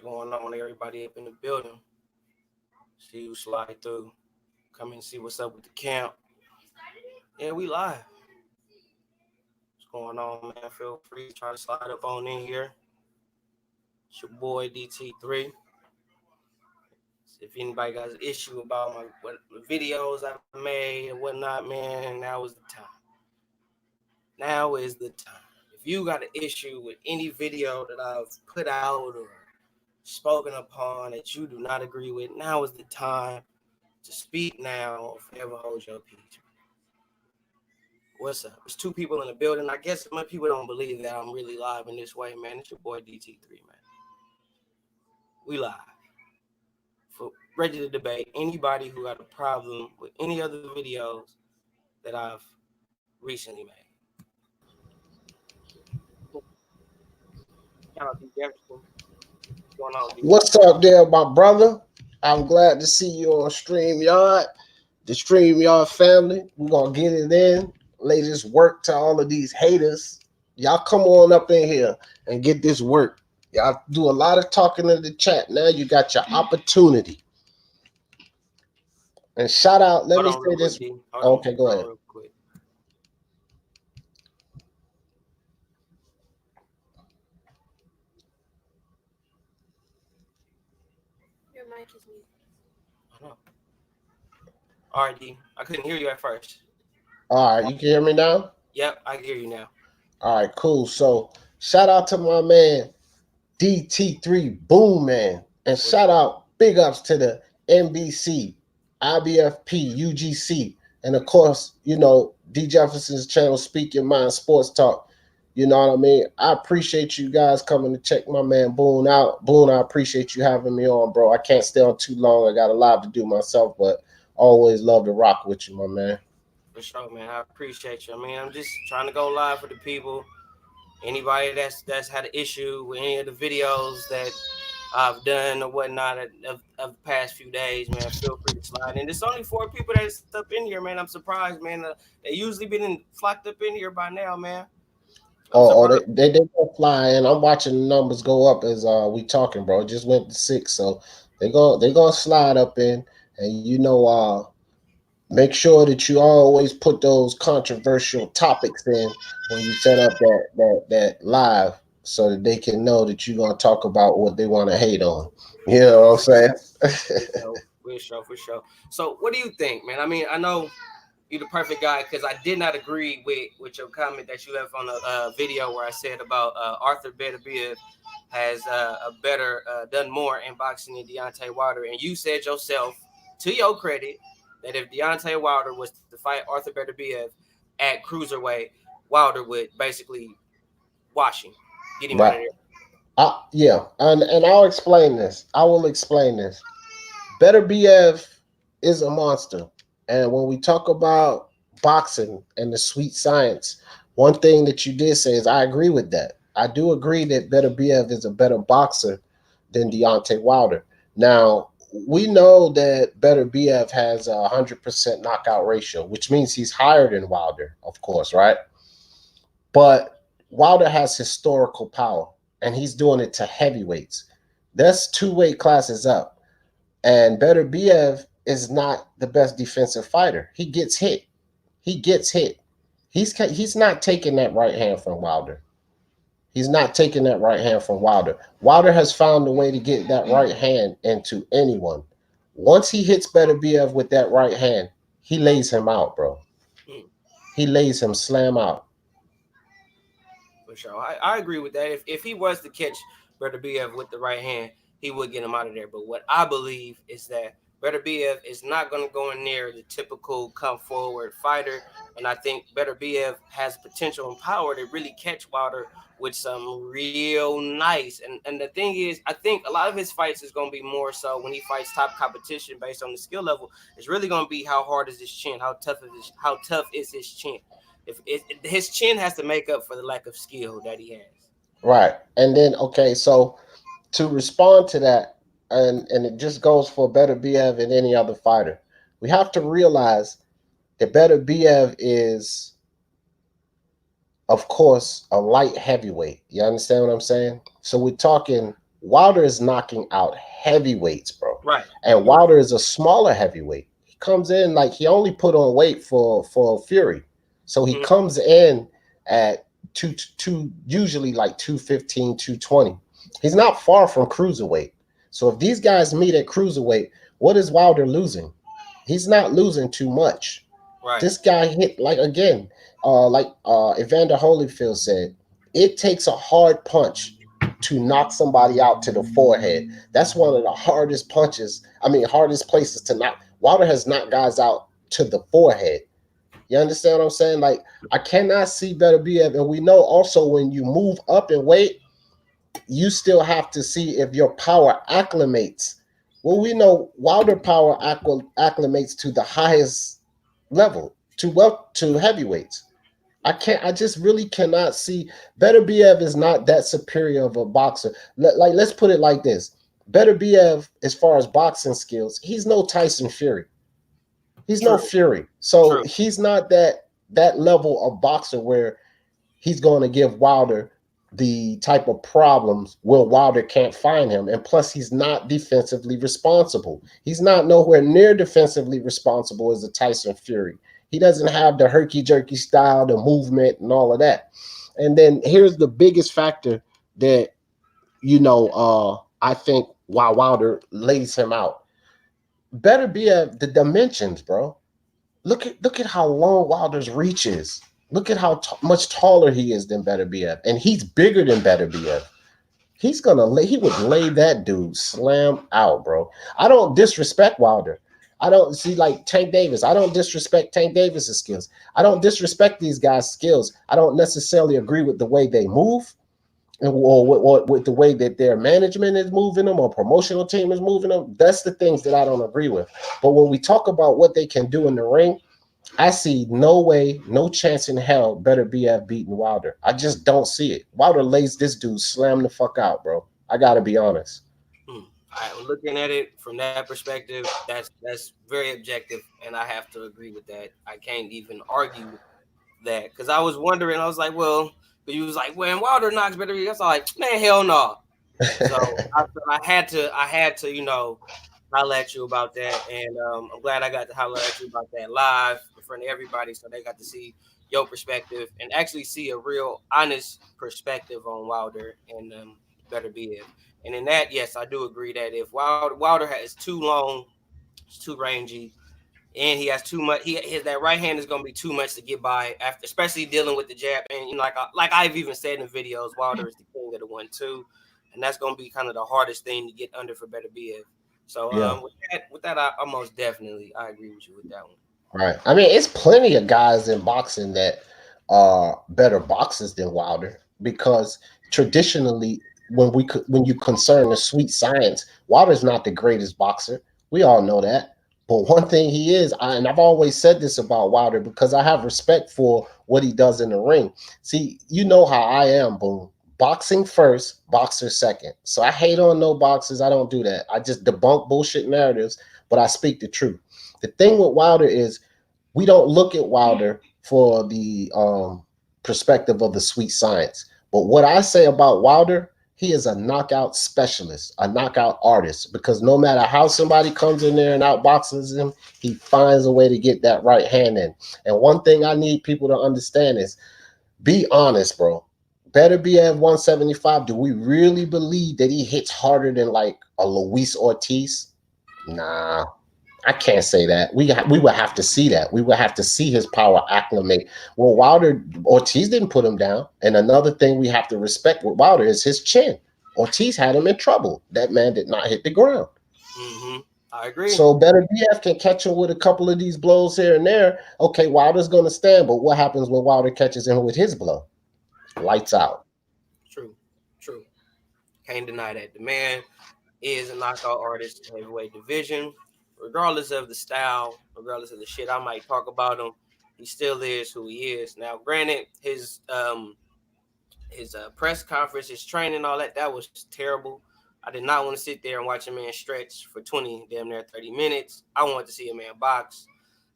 What's going on, everybody up in the building? See you slide through. Come and see what's up with the camp. Yeah, we live. What's going on, man? Feel free to try to slide up on in here. It's your boy DT3. If anybody got an issue about the videos I made and whatnot, man, now is the time. Now is the time. If you got an issue with any video that I've put out or spoken upon that you do not agree with, now is the time to speak now or forever hold your peace. What's up? There's two people in the building. I guess some people don't believe that I'm really live in this way, man. It's your boy DT3, man. We live. Ready to debate anybody who got a problem with any other videos that I've recently made. What's up there, my brother? I'm glad to see you on StreamYard. The StreamYard family. We're going to get it in. Lay this work to all of these haters. Y'all come on up in here and get this work. Y'all do a lot of talking in the chat. Now you got your opportunity. And shout out, let me say this. Okay, go ahead. Your mic is muted. I know. All right, D. I couldn't hear you at first. All right, you can hear me now? Yep, I can hear you now. All right, cool. So shout out to my man DT3 Boom Man. And shout out, big ups to the NBC, IBFP, UGC, and of course, you know, D Jefferson's channel, Speak Your Mind Sports Talk. You know what I mean? I appreciate you guys coming to check my man Boone out. Boone, I appreciate you having me on, bro. I can't stay on too long. I got a lot to do myself, but always love to rock with you, my man. For sure, man. I appreciate you. I mean, I'm just trying to go live for the people. Anybody that's had an issue with any of the videos that I've done or whatnot of the past few days, man, feel free to slide in. There's only 4 people that's up in here, man. I'm surprised, man. They usually been flocked up in here by now, man. They go fly in. I'm watching the numbers go up as we talking, bro. It just went to 6, so they gonna slide up in, and you know, make sure that you always put those controversial topics in when you set up that live, so that they can know that you're gonna talk about what they want to hate on. You know what I'm saying? For sure. So, what do you think, man? I mean, I know you're the perfect guy because I did not agree with your comment that you left on the video where I said about Arthur Beterbiev has done more in boxing than Deontay Wilder, and you said yourself, to your credit, that if Deontay Wilder was to fight Arthur Beterbiev at cruiserweight, Wilder would basically wash him, get him out of there. Yeah, and I'll explain this. I will explain this. Beterbiev is a monster. And when we talk about boxing and the sweet science, one thing that you did say is I agree with that. I do agree that Beterbiev is a better boxer than Deontay Wilder. Now, we know that Beterbiev has a 100% knockout ratio, which means he's higher than Wilder, of course, right? But Wilder has historical power, and he's doing it to heavyweights. That's 2 weight classes up. And Beterbiev is not the best defensive fighter. He gets hit. He's not taking that right hand from Wilder. Wilder has found a way to get that right hand into anyone. Once he hits Beterbiev with that right hand, he lays him out, bro. He lays him slam out. For sure. I agree with that. If he was to catch Beterbiev with the right hand, he would get him out of there. But what I believe is that Beterbiev is not going to go in near the typical come forward fighter. And I think Beterbiev has potential and power to really catch Wilder with some real nice. And the thing is, I think a lot of his fights is going to be more so when he fights top competition based on the skill level. It's really going to be how hard is his chin, how tough is his chin. If his chin has to make up for the lack of skill that he has. Right. And then, okay, so to respond to that, and it just goes for Beterbiev and any other fighter, we have to realize that Beterbiev is, of course, a light heavyweight. You understand what I'm saying? So we're talking Wilder is knocking out heavyweights, bro. Right. And Wilder is a smaller heavyweight. He comes in like he only put on weight for Fury. So he Mhm. comes in at two usually like 215, 220. He's not far from cruiserweight. So if these guys meet at cruiserweight, what is Wilder losing? He's not losing too much. Right. This guy hit like again, Evander Holyfield said, it takes a hard punch to knock somebody out to the forehead. That's one of the hardest punches. I mean, hardest places to knock. Wilder has knocked guys out to the forehead. You understand what I'm saying? Like, I cannot see better BF. And we know also when you move up in weight, you still have to see if your power acclimates. Well, we know Wilder power acclimates to the highest level, to heavyweights. I just really cannot see. Better BF is not that superior of a boxer. Let's put it like this. Better BF, as far as boxing skills, he's no Tyson Fury. He's no True. Fury. So True. he's not that level of boxer where he's going to give Wilder the type of problems where Wilder can't find him. And plus, he's not defensively responsible. He's not nowhere near defensively responsible as a Tyson Fury. He doesn't have the herky jerky style, the movement, and all of that. And then here's the biggest factor that, I think why Wilder lays him out. Better be the dimensions, bro. Look at how long Wilder's reach is. Look at how much taller he is than Better BF, and he's bigger than Better BF. He would lay that dude slam out, bro. I don't disrespect Wilder. I don't see like Tank Davis. I don't disrespect Tank Davis's skills. I don't disrespect these guys' skills. I don't necessarily agree with the way they move or with the way that their management is moving them or promotional team is moving them. That's the things that I don't agree with. But when we talk about what they can do in the ring, I see no way, no chance in hell Better BF beating Wilder. I just don't see it. Wilder lays this dude slam the fuck out, bro. I gotta be honest. All right, well, looking at it from that perspective, that's very objective, and I have to agree with that. I can't even argue that because I was wondering. I was like, well, you was like, when Wilder knocks better, I was like, man, hell no. So I had to, holler at you about that, and I'm glad I got to holler at you about that live in front of everybody, so they got to see your perspective and actually see a real honest perspective on Wilder and Better Be. And in that, yes, I do agree that if Wilder is too long, it's too rangy, and he has too much. That right hand is going to be too much to get by after, especially dealing with the jab. And like I've even said in videos, Wilder is the king of the 1-2, and that's going to be kind of the hardest thing to get under for Better BF. So Yeah. with that, I most definitely I agree with you with that one. Right. I mean, it's plenty of guys in boxing that are better boxers than Wilder because traditionally, when you concern the sweet science, Wilder's not the greatest boxer. We all know that. But one thing he is, and I've always said this about Wilder because I have respect for what he does in the ring. See, you know how I am, Boom. Boxing first, boxer second. So I hate on no boxers. I don't do that. I just debunk bullshit narratives, but I speak the truth. The thing with Wilder is we don't look at Wilder for the perspective of the sweet science. But what I say about Wilder, he is a knockout specialist, a knockout artist, because no matter how somebody comes in there and outboxes him, he finds a way to get that right hand in. And one thing I need people to understand is be honest, bro. Better be at 175. Do we really believe that he hits harder than like a Luis Ortiz? Nah, I can't say that. We would have to see that. We would have to see his power acclimate. Well, Ortiz didn't put him down. And another thing we have to respect with Wilder is his chin. Ortiz had him in trouble. That man did not hit the ground. Mm-hmm. I agree. So Better BF can catch him with a couple of these blows here and there. Okay, Wilder's going to stand, but what happens when Wilder catches him with his blow? Lights out. True. True. Can't deny that. The man is a knockout artist in the heavyweight division. Regardless of the style, regardless of the shit I might talk about him, he still is who he is. Now, granted, his press conference, his training, all that was terrible. I did not want to sit there and watch a man stretch for 20, damn near 30 minutes. I wanted to see a man box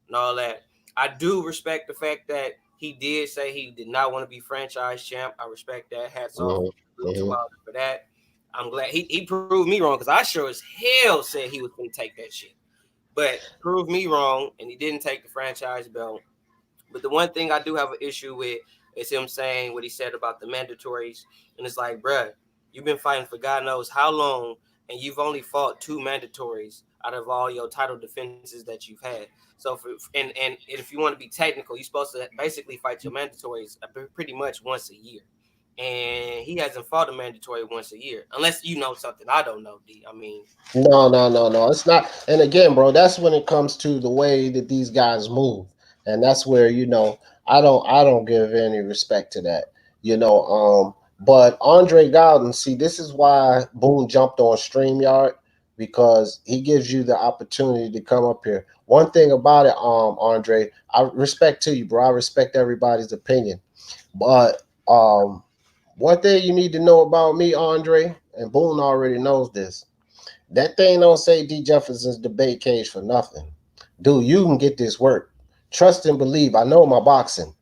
and all that. I do respect the fact that he did say he did not want to be franchise champ. I respect that. Hats off Mhm, to mhm. Wilder for that. I'm glad he proved me wrong because I sure as hell said he was going to take that shit. But proved me wrong, and he didn't take the franchise belt. But the one thing I do have an issue with is him saying what he said about the mandatories. And it's like, bruh, you've been fighting for God knows how long, and you've only fought 2 mandatories out of all your title defenses that you've had. So, and if you want to be technical, you're supposed to basically fight your mandatories pretty much once a year. And he hasn't fought a mandatory once a year, unless you know something I don't know, D. I mean, No. It's not. And again, bro, that's when it comes to the way that these guys move, and that's where I don't give any respect to that. But Andre Golden, see, this is why Boone jumped on Streamyard because he gives you the opportunity to come up here. One thing about it, Andre, I respect to you, bro. I respect everybody's opinion, but one thing you need to know about me, Andre, and Boone already knows this. That thing don't say D Jefferson's debate cage for nothing. Dude, you can get this work. Trust and believe. I know my boxing.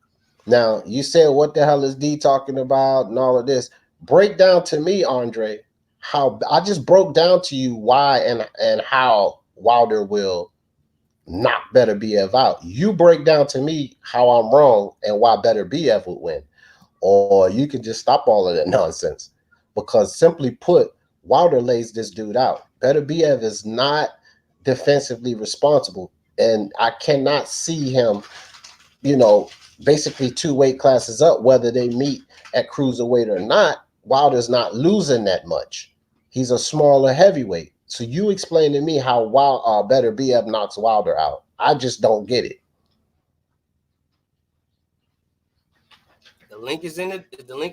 Now, you said what the hell is D talking about and all of this. Break down to me, Andre, how I just broke down to you why and how Wilder will knock Better BF out. You break down to me how I'm wrong and why Better BF would win. Or you can just stop all of that nonsense. Because simply put, Wilder lays this dude out. Better BF is not defensively responsible. And I cannot see him, you know, basically 2 weight classes up, whether they meet at cruiserweight or not. Wilder's not losing that much. He's a smaller heavyweight. So you explain to me how Better BF knocks Wilder out. I just don't get it. the link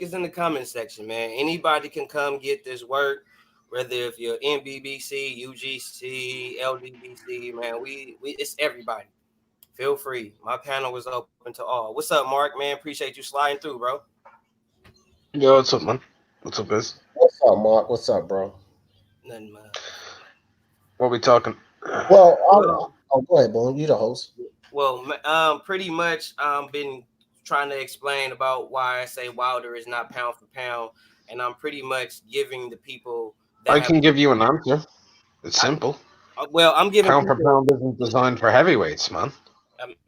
is in the comment section, man. Anybody can come get this work, whether if you're NBBC, UGC, LDBC, man. We it's everybody. Feel free. My panel is open to all. What's up, Mark? Man, appreciate you sliding through, bro. Yo, what's up, man? What's up, guys? What's up, Mark? What's up, bro? Nothing, man. What we talking? Well, Well, go ahead, Boone. You the host. pretty much been trying to explain about why I say Wilder is not pound for pound, and I'm pretty much giving the people that I have. can give you an answer. It's I, simple. I'm giving Pound for people. pound isn't designed for heavyweights, man.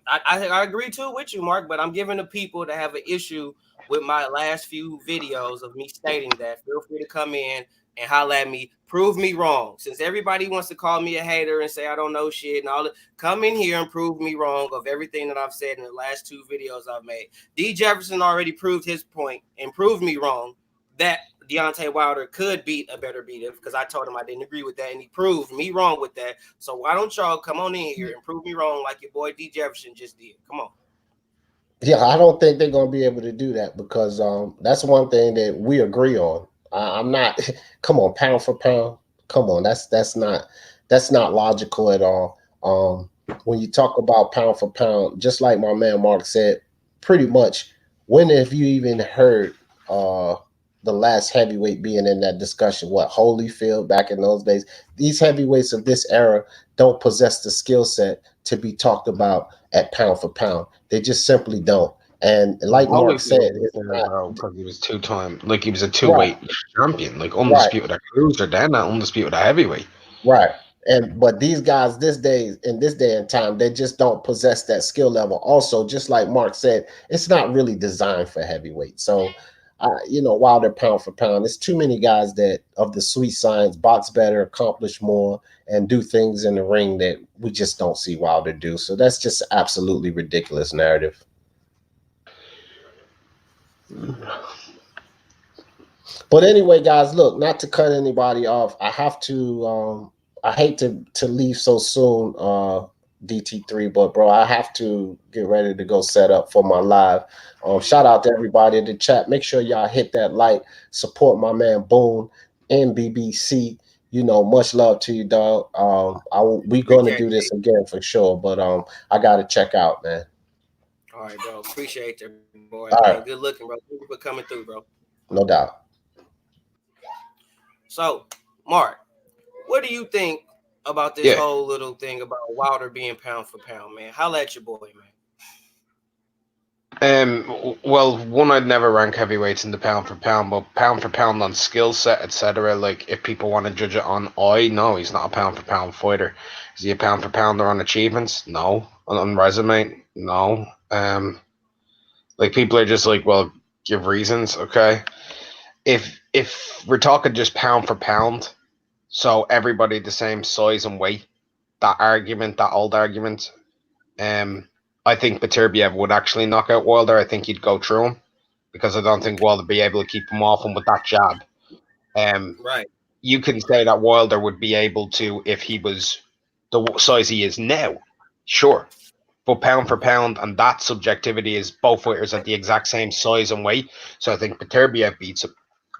I agree too with you, Mark, but I'm giving the people that have an issue with my last few videos of me stating that. Feel free to come in and holler at me, prove me wrong. Since everybody wants to call me a hater and say I don't know shit and all that, come in here and prove me wrong of everything that I've said in the last 2 videos I've made. D Jefferson already proved his point and proved me wrong that Deontay Wilder could beat a better beater because I told him I didn't agree with that, and he proved me wrong with that. So why don't y'all come on in here and prove me wrong like your boy D Jefferson just did? Come on. Yeah, I don't think they're gonna be able to do that because that's one thing that we agree on. I'm not. Come on, pound for pound. Come on, that's not logical at all. When you talk about pound for pound, just like my man Mark said, pretty much. When have you even heard uh the last heavyweight being in that discussion? What, Holyfield back in those days? These heavyweights of this era don't possess the skill set to be talked about at pound for pound. They just simply don't. And like Mark said, Holyfield was it's there not because he was 2 time, like he was a right, two-weight champion, like right, undisputed at cruiser, then not undisputed at heavyweight. right. And but these guys this day and time, they just don't possess that skill level. Also, just like Mark said, it's not really designed for heavyweight. So while they're pound for pound, there's too many guys that of the sweet science box better, accomplish more, and do things in the ring that we just don't see Wilder do. So that's just absolutely ridiculous narrative. But anyway, guys, look, not to cut anybody off, I have to. I hate to leave so soon, DT3, but bro, I have to get ready to go set up for my live. Shout out to everybody in the chat. Make sure y'all hit that like, support my man Boone and BBC. Much love to you, dog. We gonna Appreciate do it. this again for sure, but I gotta check out, man. All right, bro. Appreciate you, boy, man. All Good right, looking, bro. Thank you for coming through, bro. no doubt. So, Mark, what do you think about this Yeah, whole little thing about Wilder being pound for pound, man? Holla at your boy, man. Well, one, I'd never rank heavyweights in the pound for pound, but pound for pound on skill set, etc. Like, if people want to judge it on no, he's not a pound for pound fighter. Is he a pound for pounder on achievements? No. On resume? No. Like, people are just like, well, give reasons, okay? If we're talking just pound for pound, so everybody the same size and weight, that old argument, I think Beterbiev would actually knock out Wilder. I think he'd go through him because I don't think Wilder would be able to keep him off him with that jab. Right. You can say that Wilder would be able to if he was the size he is now, sure. But pound for pound, and that subjectivity is both fighters at the exact same size and weight. So I think Beterbiev beats him.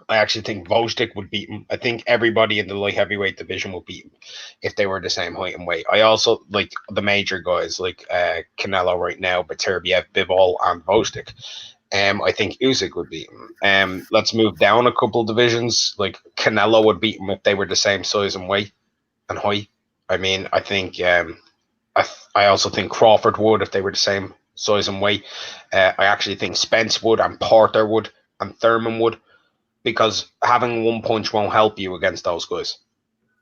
I actually think Vojtic would beat him. I think everybody in the light heavyweight division would beat him if they were the same height and weight. I also like the major guys like Canelo right now, Beterbiev, Bivol, and Vojtic. I think Usyk would beat him. Let's move down a couple divisions. Like Canelo would beat him if they were the same size and weight and height. I mean, I think I also think Crawford would if they were the same size and weight. I actually think Spence would, and Porter would, and Thurman would, because having one punch won't help you against those guys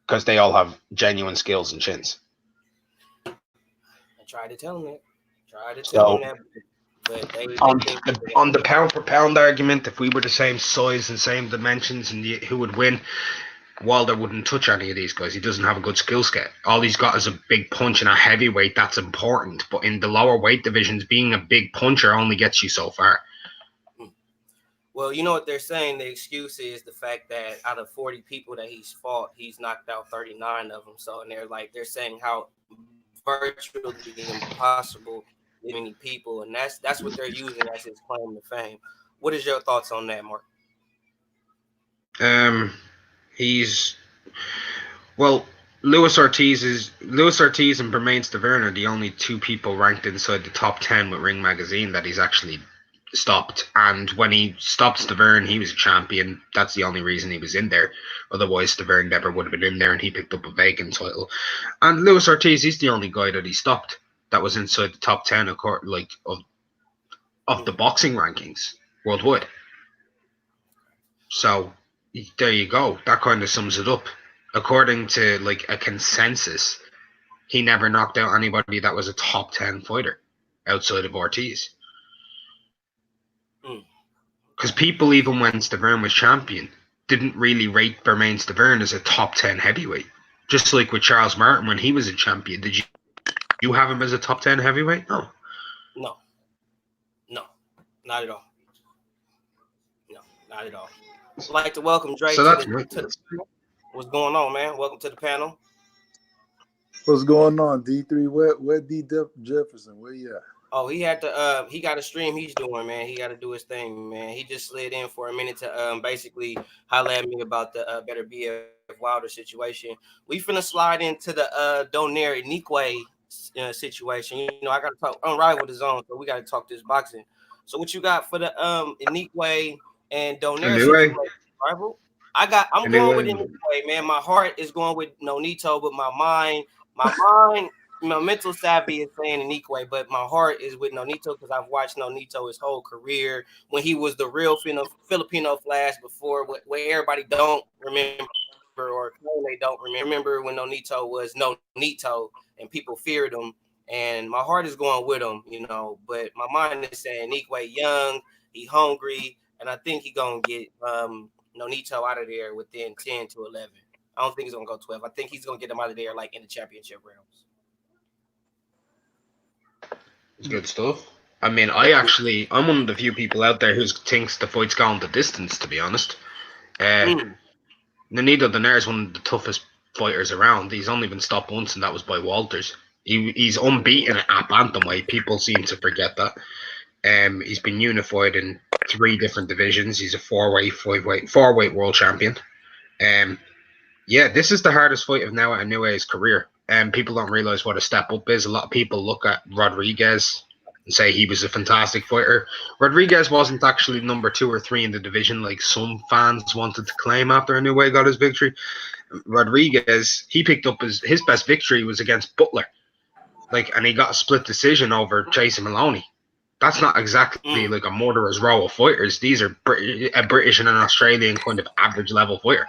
because they all have genuine skills and chins. I tried to tell them that. But on the pound for pound argument, if we were the same size and same dimensions, and who would win, Wilder wouldn't touch any of these guys. He doesn't have a good skill set. All he's got is a big punch and a heavyweight. That's important. But in the lower weight divisions, being a big puncher only gets you so far. Well, you know what they're saying? The excuse is the fact that out of 40 people that he's fought, he's knocked out 39 of them. So, and they're saying how virtually impossible many people, and that's what they're using as his claim to fame. What is your thoughts on that, Mark? Luis Ortiz and Bermain Stavern are the only two people ranked inside the top 10 with Ring Magazine that he's actually stopped. And when he stopped Stavern, he was a champion. That's the only reason he was in there. Otherwise, Stavern never would have been in there, and he picked up a vacant title. And Luis Ortiz, he's the only guy that he stopped that was inside the top 10 of the boxing rankings worldwide. So there you go. That kind of sums it up. According to like a consensus, he never knocked out anybody that was a top 10 fighter outside of Ortiz. Because people, even when Stavern was champion, didn't really rate Bermain Stavern as a top 10 heavyweight. Just like with Charles Martin when he was a champion. Did you have him as a top 10 heavyweight? No, not at all. No, not at all. I'd like to welcome Drake to the what's going on, man? Welcome to the panel. What's going on, D3? Where D. Jefferson? Where you at? Oh, he had to he got a stream he's doing, man. He got to do his thing, man. He just slid in for a minute to basically holler at me about the Better BF Wilder situation. We finna slide into the Donaire Nikwe situation. You know, I gotta talk unrivaled his own, so we gotta talk this boxing. So what you got for the Nikwe and Donaire rival? I'm going with Nikwe, man. My heart is going with Nonito, but my mental savvy is saying Nikwe, but my heart is with Nonito because I've watched Nonito his whole career when he was the real Filipino Flash before, where everybody don't remember or claim they don't remember when Nonito was Nonito and people feared him. And my heart is going with him, you know, but my mind is saying Nikwe young, he hungry, and I think he's gonna get Nonito out of there within 10 to 11. I don't think he's gonna go 12. I think he's gonna get him out of there like in the championship rounds. Good stuff. I mean, I'm one of the few people out there who thinks the fight's going the distance, to be honest. Nonito Donaire is one of the toughest fighters around. He's only been stopped once, and that was by Walters. He's unbeaten at bantamweight. People seem to forget that. He's been unified in 3 different divisions. He's a 4-weight world champion. This is the hardest fight of now at Inoue's career. People don't realize what a step up is. A lot of people look at Rodriguez and say he was a fantastic fighter. Rodriguez wasn't actually number 2 or 3 in the division like some fans wanted to claim after Inoue got his victory. Rodriguez, he picked up his best victory was against Butler. And he got a split decision over Jason Maloney. That's not exactly like a murderer's row of fighters. These are a British and an Australian kind of average level fighter.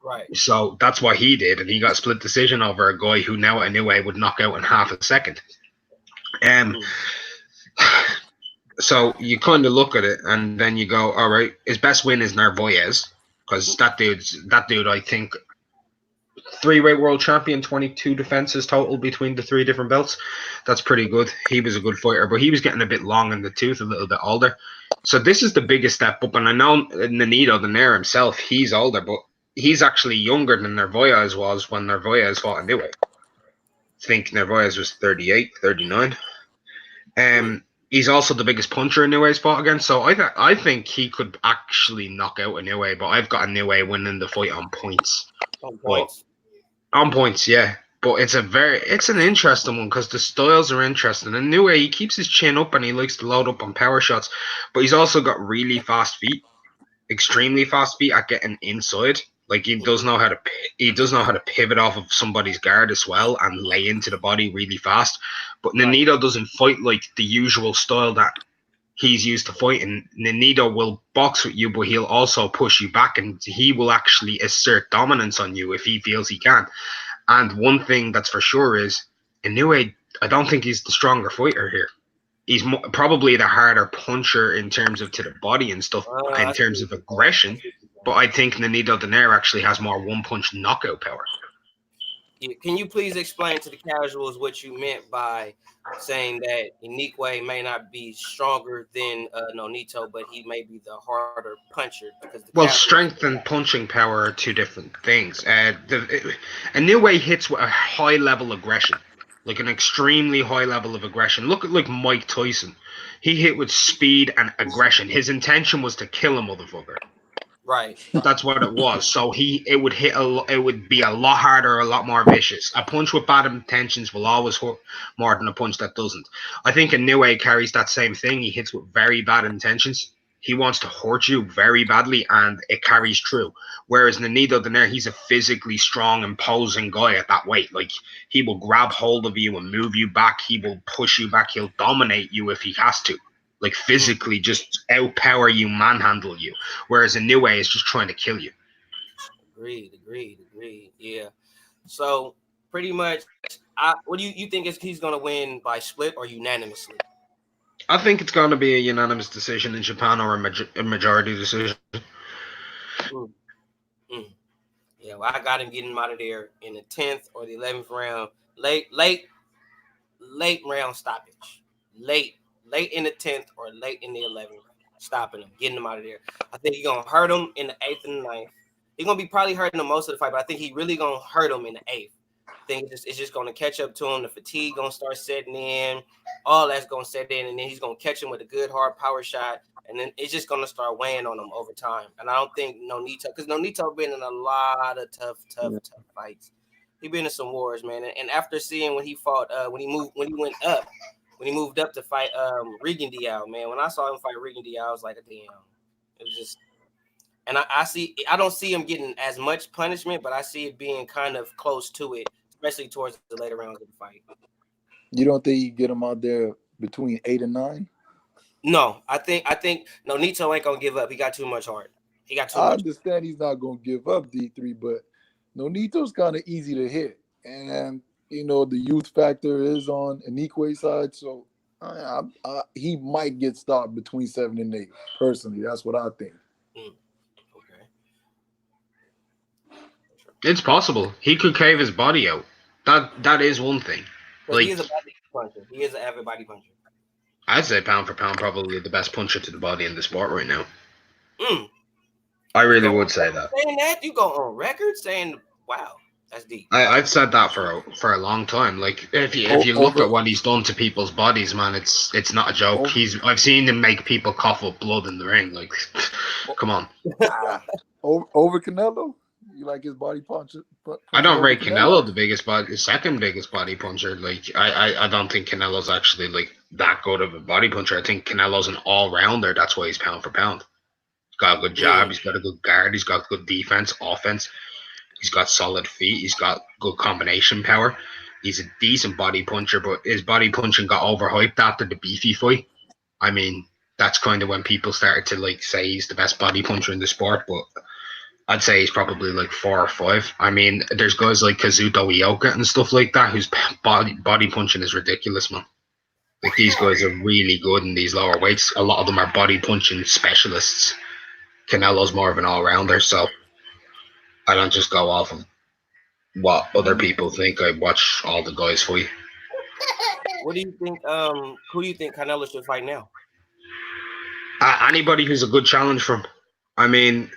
Right. So that's what he did, and he got split decision over a guy who now at a new way would knock out in half a second. So you kind of look at it, and then you go, all right, his best win is Narvaez, because that dude, I think, 3-weight world champion, 22 defenses total between the 3 different belts. That's pretty good. He was a good fighter, but he was getting a bit long in the tooth, a little bit older. So this is the biggest step up, and I know Nonito Donaire himself, he's older, but he's actually younger than Narvaez was when Narvaez fought a new weight. I think Narvaez was 38, 39. He's also the biggest puncher Inouye's fought against, so I think he could actually knock out Inoue, but I've got Inoue winning the fight on points. On points? On points, yeah. But it's an interesting one because the styles are interesting. And Inoue, he keeps his chin up and he likes to load up on power shots, but he's also got really fast feet, extremely fast feet at getting inside. Like he does know how to pivot off of somebody's guard as well and lay into the body really fast. But Nonito doesn't fight like the usual style that he's used to fighting. Nonito will box with you, but he'll also push you back, and he will actually assert dominance on you if he feels he can. And one thing that's for sure is Inoue, I don't think he's the stronger fighter here. He's probably the harder puncher in terms of to the body and stuff, in terms of aggression. But I think Nonito Donaire actually has more one-punch knockout power. Can you please explain to the casuals what you meant by saying that Inoue may not be stronger than Nonito, but he may be the harder puncher? Strength and punching power are 2 different things. Inoue hits with a high level of aggression, like an extremely high level of aggression. Look at like Mike Tyson. He hit with speed and aggression. His intention was to kill a motherfucker. Right. That's what it was. So it would be a lot harder, a lot more vicious. A punch with bad intentions will always hurt more than a punch that doesn't. I think Inoue carries that same thing. He hits with very bad intentions. He wants to hurt you very badly, and it carries through. Whereas Nonito Donaire, he's a physically strong, imposing guy at that weight. Like, he will grab hold of you and move you back. He will push you back. He'll dominate you if he has to. Like, physically just outpower you, manhandle you. Whereas Inoue is just trying to kill you. Agreed. Yeah. So, pretty much, what do you think he's going to win by split or unanimously? I think it's going to be a unanimous decision in Japan or a majority decision. Yeah, well, I got him getting him out of there in the 10th or the 11th round. Late round stoppage. Late in the 10th or late in the 11th, stopping him, getting him out of there. I think he's going to hurt him in the 8th and the 9th. He's going to be probably hurting him most of the fight, but I think he really going to hurt him in the 8th. I think it's just going to catch up to him. The fatigue going to start setting in. All that's going to set in, and then he's going to catch him with a good, hard power shot, and then it's just going to start weighing on him over time. And I don't think Nonito, because Nonito been in a lot of tough fights. He been in some wars, man. And after seeing when he fought, when he moved up to fight Regan Diao, man. When I saw him fight Regan Diao, I was like, damn. It was just, and I don't see him getting as much punishment, but I see it being kind of close to it, especially towards the later rounds of the fight. You don't think you get him out there between 8 and 9? No, I think Nonito ain't gonna give up. He got too much heart. I understand he's not gonna give up, D3, but Nonito's kind of easy to hit, and the youth factor is on Inoue's side, so he might get stopped between 7 and 8. Personally, that's what I think. Okay. It's possible. He could cave his body out. That is one thing. Like, he is a body puncher. He is an avid body puncher. I'd say pound for pound, probably the best puncher to the body in the sport right now. I really would say that. Saying that, you go on record saying, "Wow, that's deep." I've said that for a long time. Like, if you look at what he's done to people's bodies, man, it's not a joke. I've seen him make people cough up blood in the ring. Like, come on. Over Canelo? You like his body punch? I don't rate Canelo the second biggest body puncher. Like, I don't think Canelo's actually like that good of a body puncher. I think Canelo's an all-rounder. That's why he's pound for pound. He's got a good jab. He's got a good guard. He's got good defense, offense. He's got solid feet. He's got good combination power. He's a decent body puncher, but his body punching got overhyped after the Beefy fight. I mean, that's kind of when people started to like say he's the best body puncher in the sport, but I'd say he's probably like 4 or 5. I mean, there's guys like Kazuto Ioka and stuff like that whose body punching is ridiculous, man. Like these guys are really good in these lower weights. A lot of them are body punching specialists. Canelo's more of an all rounder, so I don't just go off of what other people think. I watch all the guys fight. What do you think? Who do you think Canelo should fight now? Anybody who's a good challenge for him. I mean,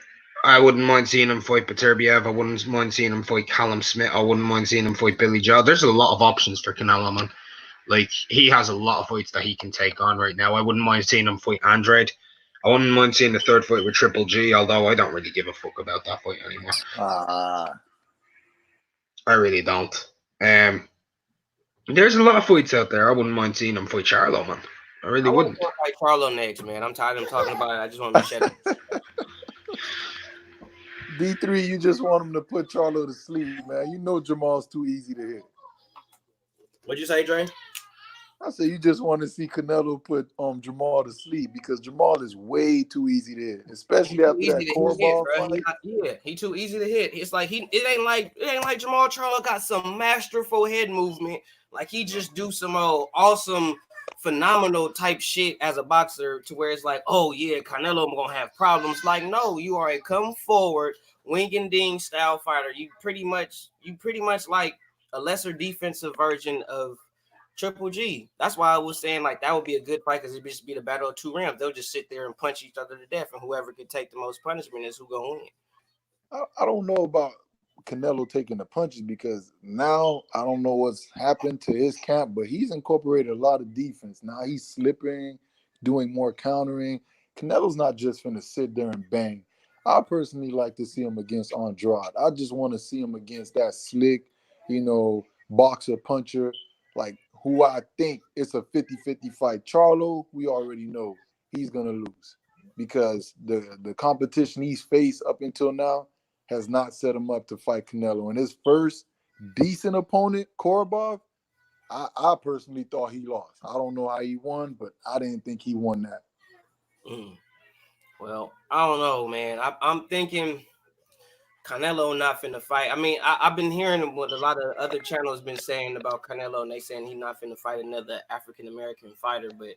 I wouldn't mind seeing him fight Beterbiev. I wouldn't mind seeing him fight Callum Smith. I wouldn't mind seeing him fight Billy Joe. There's a lot of options for Canelo, man. Like, he has a lot of fights that he can take on right now. I wouldn't mind seeing him fight Andrade. I wouldn't mind seeing the third fight with Triple G, although I don't really give a fuck about that fight anymore. I really don't. There's a lot of fights out there. I wouldn't mind seeing him fight Charlo, man. I really wouldn't. I want to fight Charlo next, man. I'm tired of him talking about it. I just want to shut up. D3, you just want him to put Charlo to sleep, man. You know Jamal's too easy to hit. What'd you say, Dre? I said you just want to see Canelo put Jamal to sleep because Jamal is way too easy to hit, especially after that Korobov fight. Yeah, he too easy to hit. It's like it ain't like Jamal Charlo got some masterful head movement. Like he just do some awesome, phenomenal type shit as a boxer to where it's like, oh yeah, Canelo gonna have problems. Like no, you are a come forward wing and ding style fighter. You pretty much like a lesser defensive version of Triple G. That's why I was saying like that would be a good fight because it'd just be the battle of two rounds. They'll just sit there and punch each other to death, and whoever can take the most punishment is who gonna win. I don't know about Canelo taking the punches because now I don't know what's happened to his camp, but he's incorporated a lot of defense. Now he's slipping, doing more countering. Canelo's not just gonna sit there and bang. I personally like to see him against Andrade. I just want to see him against that slick, boxer puncher. Like who I think it's a 50-50 fight. Charlo, we already know he's gonna lose because the competition he's faced up until now has not set him up to fight Canelo. And his first decent opponent, Korobov, I personally thought he lost. I don't know how he won, but I didn't think he won that. Well, I don't know, man. I'm thinking Canelo not finna fight. I mean, I've been hearing what a lot of other channels been saying about Canelo, and they saying he's not finna fight another African American fighter, but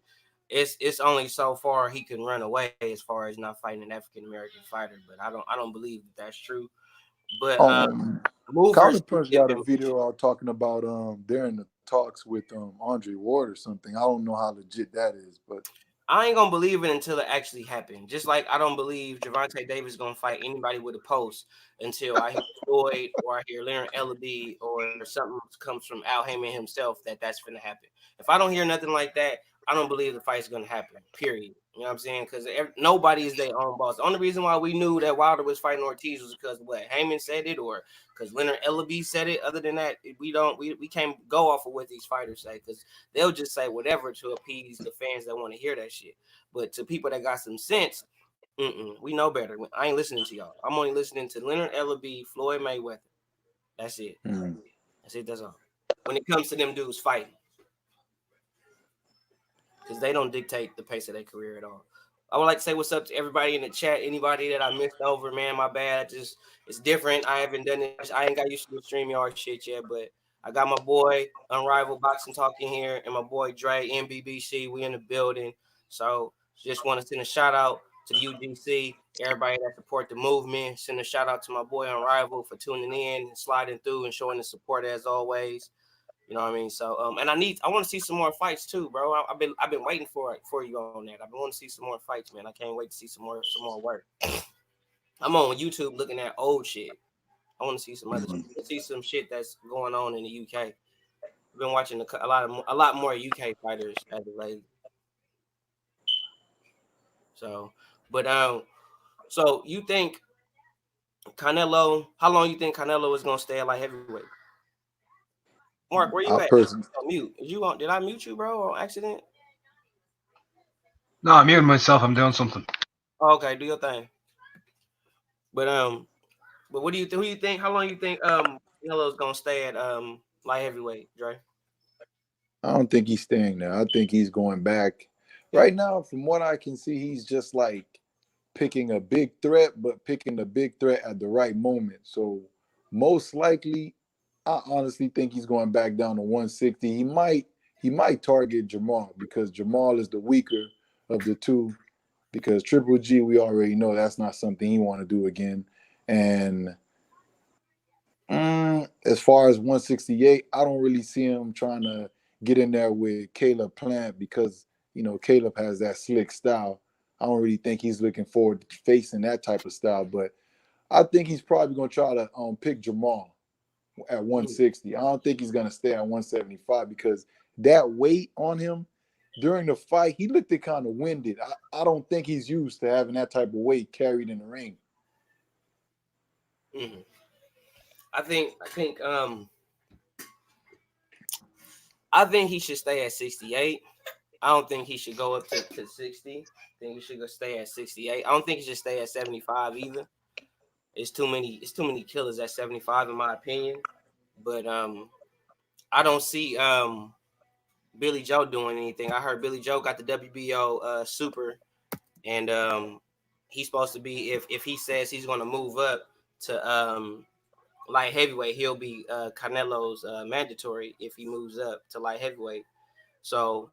it's only so far he can run away as far as not fighting an African American fighter. But I don't believe that's true. But Colin Punch got a video out talking about they're in the talks with Andre Ward or something. I don't know how legit that is, but I ain't gonna believe it until it actually happened. Just like I don't believe Gervonta Davis gonna fight anybody with a post until I hear Floyd or I hear Leonard Ellaby or something comes from Al Heyman himself that's gonna happen. If I don't hear nothing like that, I don't believe the fight's gonna happen. Period. You know what I'm saying? Because nobody is their own boss. The only reason why we knew that Wilder was fighting Ortiz was because what Heyman said it or because Leonard Ellaby said it. Other than that, we can't go off of what these fighters say because they'll just say whatever to appease the fans that want to hear that shit. But to people that got some sense, we know better. I ain't listening to y'all. I'm only listening to Leonard Ellaby, Floyd Mayweather. That's it. That's it. That's all. When it comes to them dudes fighting. Because they don't dictate the pace of their career at all. I would like to say what's up to everybody in the chat. Anybody that I missed over, man, my bad. It's different. I haven't done it. I ain't got used to the StreamYard shit yet, but I got my boy Unrivaled Boxing Talking here and my boy Dre MBBC. We in the building. So just want to send a shout out to the UGC, everybody that support the movement. Send a shout out to my boy Unrivaled for tuning in and sliding through and showing the support as always. You know what I mean? So, and I want to see some more fights too, bro. I've been waiting for you on that. I've been wanting to see some more fights, man. I can't wait to see some more work. I'm on YouTube looking at old shit. I want to see some other shit. See some shit that's going on in the UK. I've been watching a lot more UK fighters as of late. So, but so you think Canelo? How long you think Canelo is gonna stay at light heavyweight? Mark, where you at? Mute. Did I mute you, bro, on accident? No, I'm muting myself. I'm doing something. Oh, okay, do your thing. But what do you think? Who you think? How long you think Canelo's gonna stay at light heavyweight, Dre? I don't think he's staying there. I think he's going back. Right now, from what I can see, he's just like picking a big threat, but picking the big threat at the right moment. So most likely, I honestly think he's going back down to 160. He might target Jamal because Jamal is the weaker of the two. Because Triple G, we already know that's not something he want to do again. And as far as 168, I don't really see him trying to get in there with Caleb Plant because Caleb has that slick style. I don't really think he's looking forward to facing that type of style, but I think he's probably gonna try to pick Jamal at 160. I don't think he's gonna stay at 175 because that weight on him during the fight, he looked it kind of winded. I don't think he's used to having that type of weight carried in the ring. Mm-hmm. I think he should stay at 68. I don't think he should go up to 60. I think he should go stay at 68. I don't think he should stay at 75 either. It's too many killers at 75 in my opinion. But I don't see Billy Joe doing anything. I heard Billy Joe got the WBO super, and he's supposed to be if he says he's going to move up to light heavyweight, he'll be Canelo's mandatory if he moves up to light heavyweight. So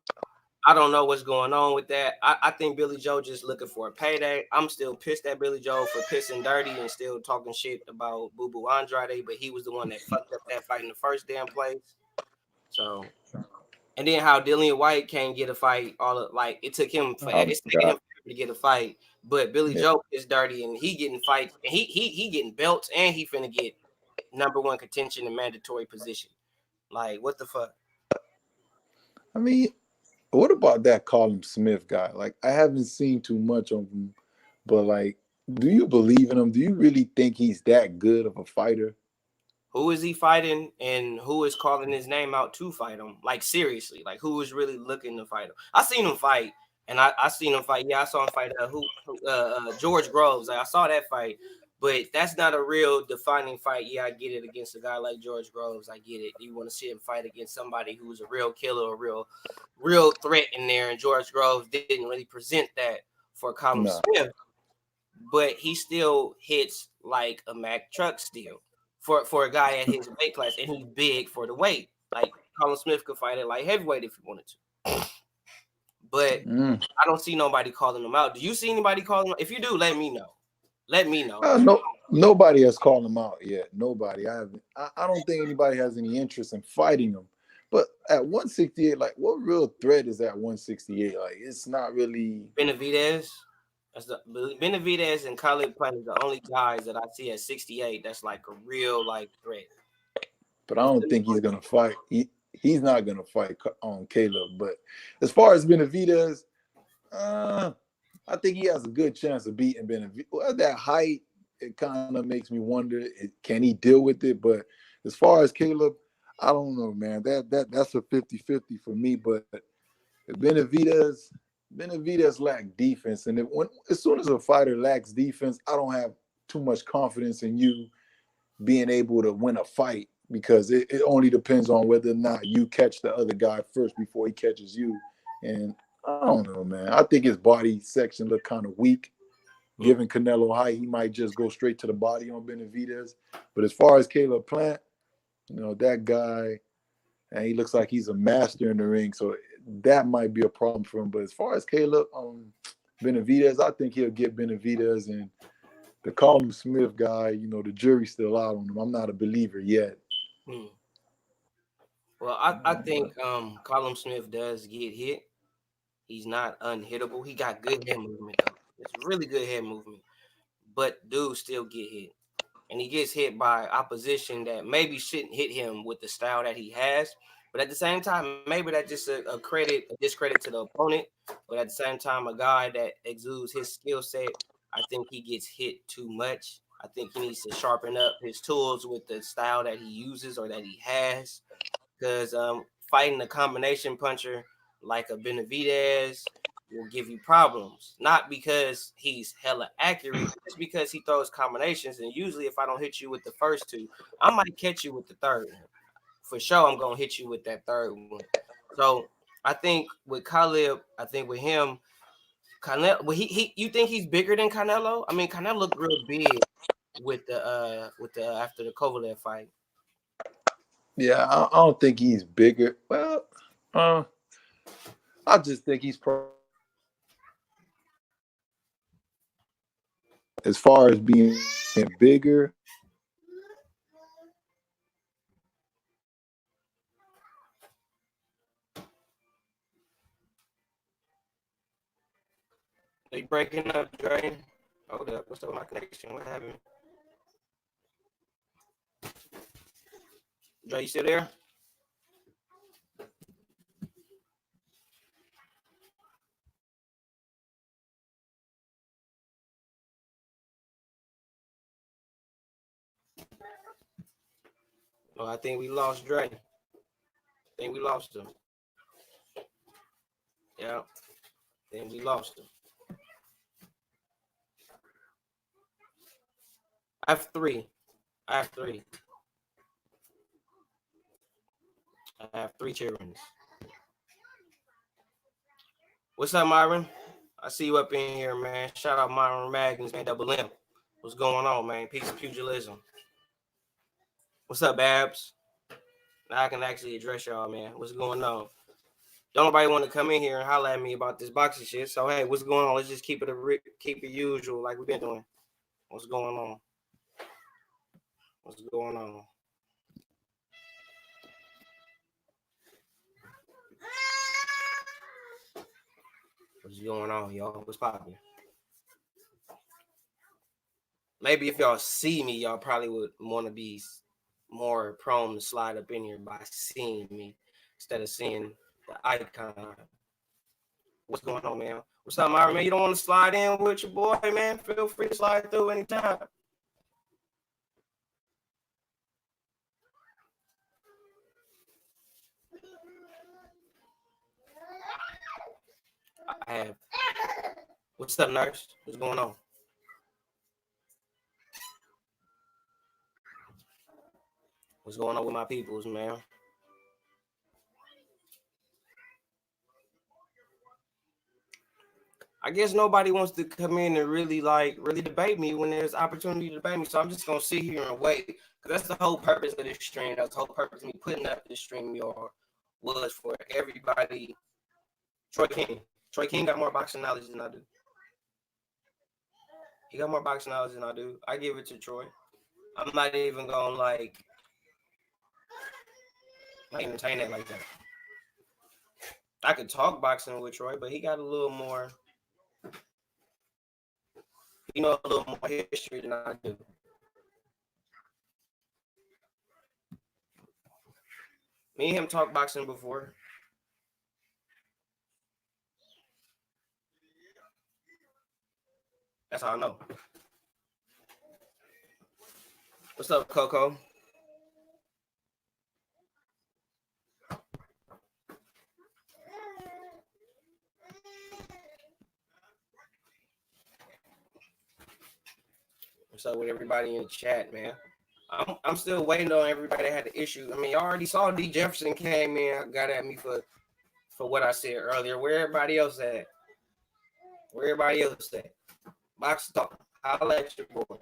I don't know what's going on with that. I think Billy Joe just looking for a payday. I'm still pissed at Billy Joe for pissing dirty and still talking shit about Boo Boo Andrade, but he was the one that fucked up that fight in the first damn place. So, and then how Dillian White can't get a fight, like it took him for I it's taking him forgot. forever to get a fight, but Billy Yeah. Joe is dirty and he getting fights and he getting belts and he finna get number one contention and mandatory position. Like what the fuck? I mean, what about that Colin Smith guy? Like, I haven't seen too much of him, but like, do you believe in him? Do you really think he's that good of a fighter? Who is he fighting and who is calling his name out to fight him? Like seriously, like who is really looking to fight him? I seen him fight, and I seen him fight. Yeah, I saw him fight. George Groves. Like, I saw that fight, but that's not a real defining fight. Yeah, I get it against a guy like George Groves. I get it. You want to see him fight against somebody who's a real killer, a real threat in there. And George Groves didn't really present that for Colin No. Smith, but he still hits like a Mack truck still for a guy at his weight class, and he's big for the weight. Like Colin Smith could fight at light heavyweight if he wanted to, but Mm. I don't see nobody calling him out. Do you see anybody calling him? If you do, let me know. Let me know. No, nobody has called him out yet. Nobody. I haven't. I don't think anybody has any interest in fighting him. But at 168, like, what real threat is at 168? Like, it's not really. Benavidez. Benavidez and Khalid Plant is the only guys that I see at 68 that's like a real like threat. But I don't think he's gonna fight. He's not gonna fight on Caleb. But as far as Benavidez, I think he has a good chance of beating Benavidez. Well, that height, it kind of makes me wonder, can he deal with it? But as far as Caleb, I don't know, man. That's a 50-50 for me. But Benavidez lack defense, and as soon as a fighter lacks defense, I don't have too much confidence in you being able to win a fight because it only depends on whether or not you catch the other guy first before he catches you. And I don't know, man. I think his body section looked kind of weak. Given Canelo height, he might just go straight to the body on Benavidez. But as far as Caleb Plant, that guy, and he looks like he's a master in the ring. So that might be a problem for him. But as far as Caleb Benavidez, I think he'll get Benavidez. And the Colin Smith guy, the jury's still out on him. I'm not a believer yet. Well, I think Colin Smith does get hit. He's not unhittable. He got good head movement though. It's really good head movement. But dudes still get hit. And he gets hit by opposition that maybe shouldn't hit him with the style that he has. But at the same time, maybe that's just a discredit to the opponent. But at the same time, a guy that exudes his skill set, I think he gets hit too much. I think he needs to sharpen up his tools with the style that he uses or that he has. Because fighting a combination puncher like a Benavidez will give you problems. Not because he's hella accurate, just because he throws combinations. And usually, if I don't hit you with the first two, I might catch you with the third one for sure I'm gonna hit you with that third one. So I think with Khalib, I think with him, Canelo. Well, you think he's bigger than Canelo? I mean, Canelo looked real big with the after the Kovalev fight. Yeah, I don't think he's bigger. Well, I just think he's as far as being bigger. They breaking up, Dre. Hold up, what's up with my connection? What happened? Dre, you still there? Oh, I think we lost Dre. I think we lost him. Yeah, I think we lost him. I have three. I have three children. What's up, Myron? I see you up in here, man. Shout out Myron Magnus, man. Double M. What's going on, man? Peace of pugilism. What's up, Babs? Now I can actually address y'all, man. What's going on? Don't nobody want to come in here and holler at me about this boxing shit. So hey, what's going on? Let's just keep it usual like we've been doing. What's going on? What's going on? What's going on, y'all? What's popping? Maybe if y'all see me, y'all probably would want to be more prone to slide up in here by seeing me instead of seeing the icon. What's going on, man? What's up, Myra, man? You don't want to slide in with your boy, man? Feel free to slide through anytime. I have. What's up, nurse? What's going on? What's going on with my peoples, man? I guess nobody wants to come in and really debate me when there's opportunity to debate me. So I'm just gonna sit here and wait. Cause that's the whole purpose of this stream. That's the whole purpose of me putting up this stream, y'all, was for everybody. Troy King got more boxing knowledge than I do. He got more boxing knowledge than I do. I give it to Troy. I'm not even gonna not entertain that like that. I could talk boxing with Troy, but he got a little more, a little more history than I do. Me and him talked boxing before. That's how I know. What's up, Coco? What's up with everybody in the chat, man? I'm still waiting on everybody that had the issue. I mean, you already saw D. Jefferson came in, got at me for what I said earlier. Where everybody else at? Where everybody else at? Box talk. Holla at your boy.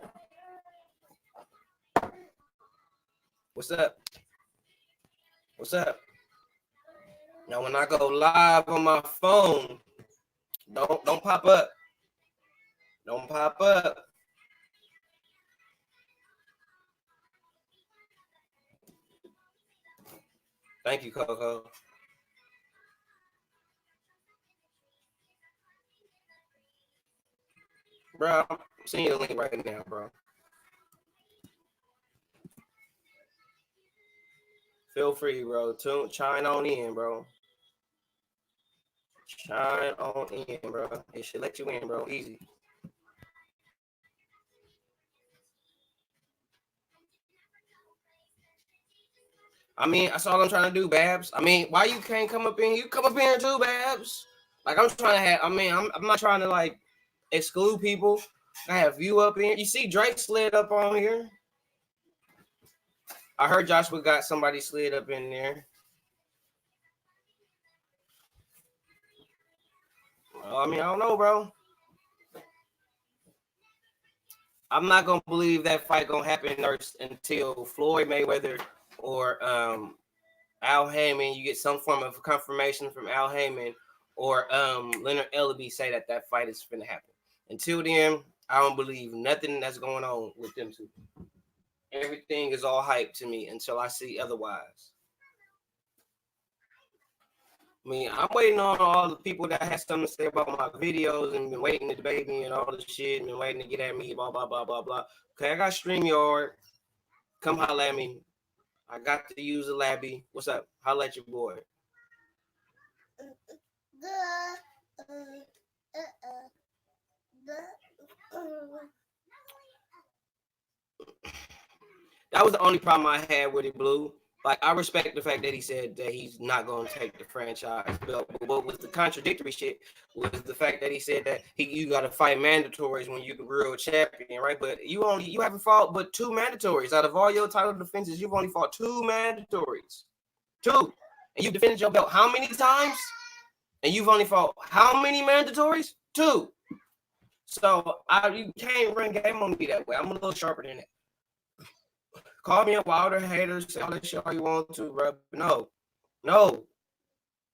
What's up? What's up? Now, when I go live on my phone, don't pop up. Don't pop up. Thank you, Coco. Bro, I'm seeing the link right now, bro. Feel free, bro. Chime on in, bro. Chime on in, bro. It should let you in, bro. Easy. I mean, that's all I'm trying to do, Babs. I mean, why you can't come up in? You come up here too, Babs. Like, I'm trying to have, I'm not trying to, exclude people. I have you up here. You see Drake slid up on here. I heard Joshua got somebody slid up in there. I mean, I don't know, bro. I'm not gonna believe that fight gonna happen until Floyd Mayweather or Al Heyman. You get some form of confirmation from Al Heyman or Leonard Ellaby say that fight is gonna happen. Until then, I don't believe nothing that's going on with them two. Everything is all hype to me until I see otherwise. I mean, I'm waiting on all the people that have something to say about my videos and been waiting to debate me and all this shit and been waiting to get at me, blah, blah, blah, blah, blah. Okay, I got StreamYard. Come holla at me. I got to use a labby. What's up? Holla at your boy. That was the only problem I had with it, Blue. Like, I respect the fact that he said that he's not going to take the franchise belt. But what was the contradictory shit was the fact that he said that you got to fight mandatories when you're the real champion, right? But you haven't fought but 2 mandatories. Out of all your title defenses, you've only fought 2 mandatories. 2. And you defended your belt how many times? And you've only fought how many mandatories? 2. So you can't run game on me that way. I'm a little sharper than that. Call me a Wilder hater, say all that shit all you want to, bro. No.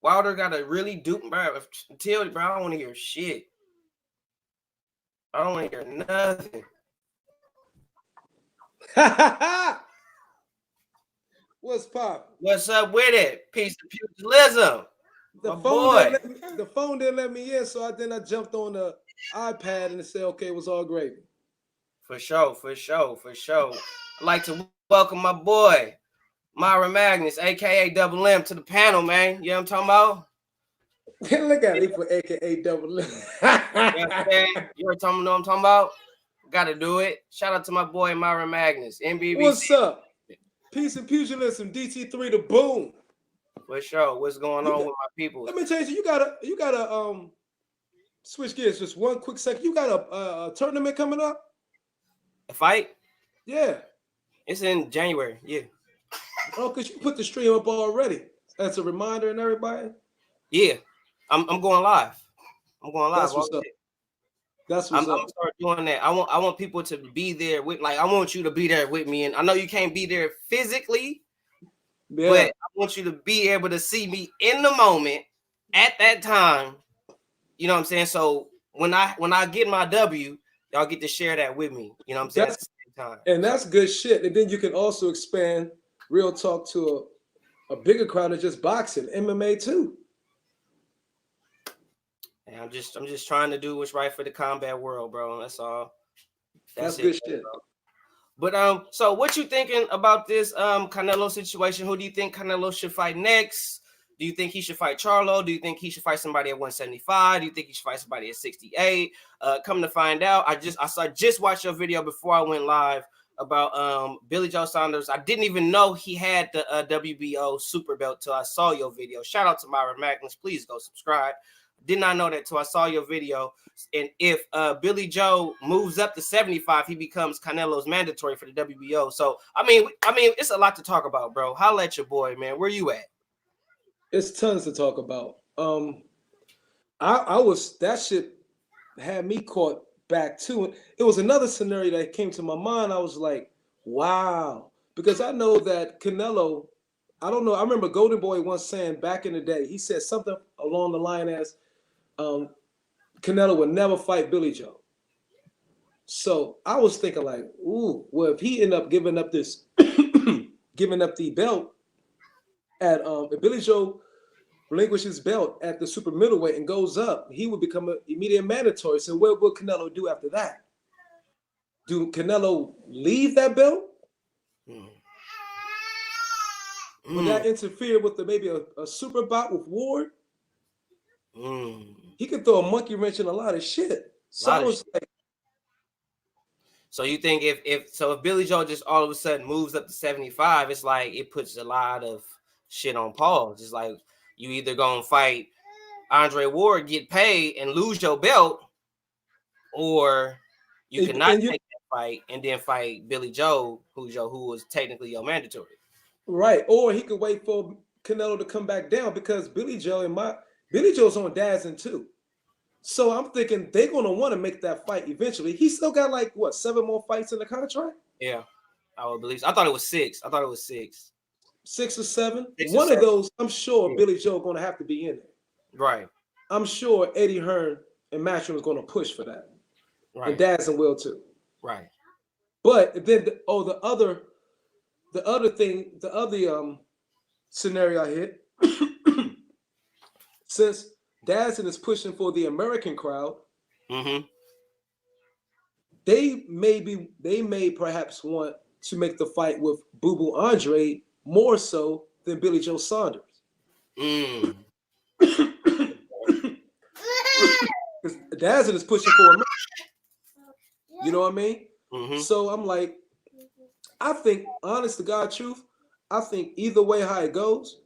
Wilder got to really dupe, bro. Until, bro, I don't want to hear shit. I don't want to hear nothing. What's pop? What's up with it? Piece of pugilism. The phone didn't let me in, so then I jumped on the iPad and said, okay, it was all gravy. For sure. I'd like to welcome my boy, Myra Magnus, a.k.a. Double M, to the panel, man. You know what I'm talking about? Look at it for a.k.a. Double M. You know what I'm talking about? Got to do it. Shout out to my boy, Myra Magnus, MBBC. What's up? Peace and pugilism, DT3 the boom. For sure. What's going on with my people? Let me tell you, you gotta switch gears just one quick second. You got a tournament coming up? A fight? Yeah. It's in January. Yeah. Oh, because you put the stream up already. That's a reminder and everybody. Yeah. I'm going live. That's what's up. That's what's I'm gonna start doing that. I want people to be there with, like, I want you to be there with me. And I know you can't be there physically, but I want you to be able to see me in the moment at that time. You know what I'm saying? So when I get my W, y'all get to share that with me. You know what I'm saying? At the same time. And that's good shit. And then you can also expand real talk to a bigger crowd of just boxing, MMA too. And I'm just trying to do what's right for the combat world, bro. That's all. That's good shit. Bro. But so what you thinking about this Canelo situation? Who do you think Canelo should fight next? Do you think he should fight Charlo? Do you think he should fight somebody at 175? Do you think he should fight somebody at 68? Come to find out, I just watched your video before I went live about Billy Joe Saunders. I didn't even know he had the WBO super belt till I saw your video. Shout out to Myra Magnus. Please go subscribe. Did not know that till I saw your video. And if Billy Joe moves up to 75, he becomes Canelo's mandatory for the WBO. So I mean, it's a lot to talk about, bro. Holla at your boy, man. Where you at? It's tons to talk about. I was, that shit had me caught back too. It was another scenario that came to my mind. I was like, wow, because I know that Canelo, I don't know. I remember Golden Boy once saying back in the day, he said something along the line as Canelo would never fight Billy Joe. So I was thinking like, ooh, well, if he end up giving up this, giving up the belt at if Billy Joe relinquishes his belt at the super middleweight and goes up, he would become an immediate mandatory. So what will Canelo do after that? Do Canelo leave that belt? Would that interfere with maybe a super bout with Ward? He could throw a monkey wrench in a lot of shit. So I was like, so you think if Billy Joe just all of a sudden moves up to 75, it's like it puts a lot of shit on pause. It's like you either gonna fight Andre Ward, get paid, and lose your belt, or you cannot take that fight and then fight Billy Joe, who was technically your mandatory. Right. Or he could wait for Canelo to come back down because Billy Joe's on Dazzin too. So I'm thinking they're gonna want to make that fight eventually. He still got like what 7 more fights in the contract? Yeah, I would believe. I thought it was 6. 6 or 7. 6 or One 7. of those, I'm sure Yeah. Billy Joe gonna have to be in there. Right. I'm sure Eddie Hearn and Matchroom is gonna push for that. Right. And Dazzin will too. Right. But then the other scenario I hit, since Dazzin is pushing for the American crowd, Mm-hmm. they may perhaps want to make the fight with Boo Boo Andre more so than Billy Joe Saunders. Mm. Because Dazzin is pushing for America. You know what I mean? Mm-hmm. So I'm like, I think, honest to God truth, I think either way how it goes,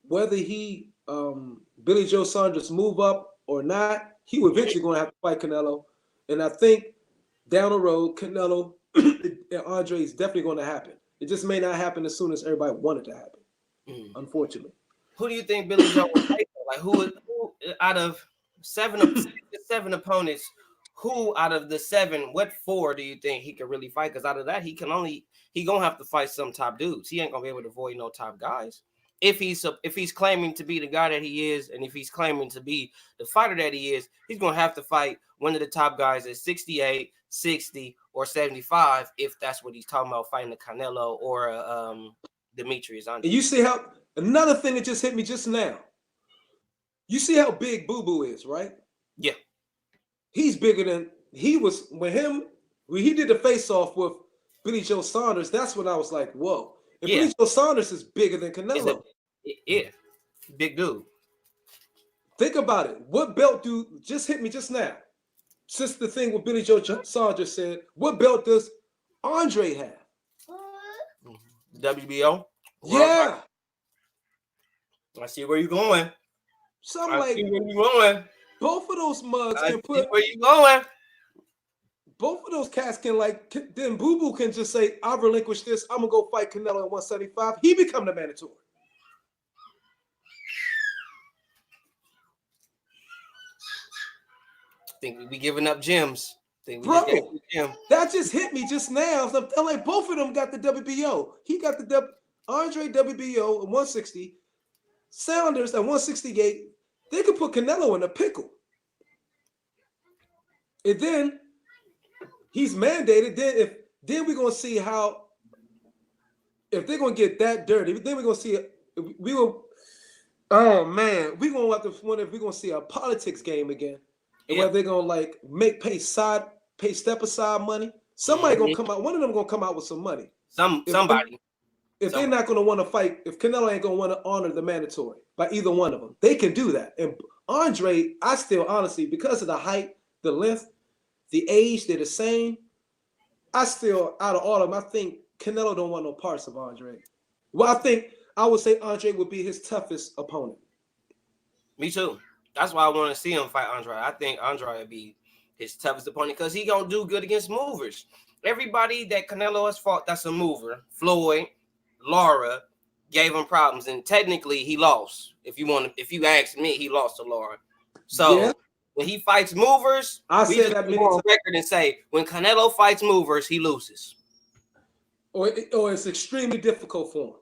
whether he Billy Joe Saunders move up or not, he will eventually going to have to fight Canelo. And I think down the road, Canelo and Andre is definitely going to happen. It just may not happen as soon as everybody wanted to happen, unfortunately. Who do you think Billy Joe will fight? Like who out of 7 opponents, who out of the 7, what 4 do you think he could really fight? Because out of that, he gonna have to fight some top dudes. He ain't gonna be able to avoid no top guys. If he's claiming to be the guy that he is, and if he's claiming to be the fighter that he is, he's gonna have to fight one of the top guys at 68, 60, or 75, if that's what he's talking about, fighting the Canelo or Demetrius Andrade. And you see how another thing that just hit me just now. You see how big Boo Boo is, right? Yeah. He's bigger than he was when he did the face-off with Billy Joe Saunders. That's when I was like, whoa. And Billy Joe Saunders is bigger than Canelo. Yeah. Big dude. Think about it. What belt just hit me just now? Since the thing with Billy Joe Saunders said, what belt does Andre have? WBO? Yeah. I see where you're going. So I'm like, see where you're going. Both of those mugs I can see put where you going. both of those cats can then Boo Boo can just say, I've relinquished this. I'm gonna go fight Canelo at 175. He become the mandatory. Think we be giving up gems. Bro, that just hit me just now. So I'm like, both of them got the WBO. He got the Andre WBO at 160, Saunders at 168. They could put Canelo in a pickle. And then he's mandated. Then we're gonna see how if they're gonna get that dirty. Then we're gonna see oh man, we're gonna have to wonder if we're gonna see a politics game again. And whether they're gonna pay step aside money. Somebody gonna come out. One of them gonna come out with some money. Somebody. If they're not gonna want to fight, if Canelo ain't gonna want to honor the mandatory by either one of them, they can do that. And Andre, I still honestly, because of the height, the length, the age, they're the same. I still, out of all of them, I think Canelo don't want no parts of Andre. Well, I would say Andre would be his toughest opponent. Me too. That's why I want to see him fight Andre. I think Andre would be his toughest opponent because he gonna do good against movers. Everybody that Canelo has fought that's a mover, Floyd, Lara, gave him problems, and technically he lost. If you ask me, he lost to Lara. So when he fights movers, I said that go on record and say when Canelo fights movers, he loses. Or it's extremely difficult for him.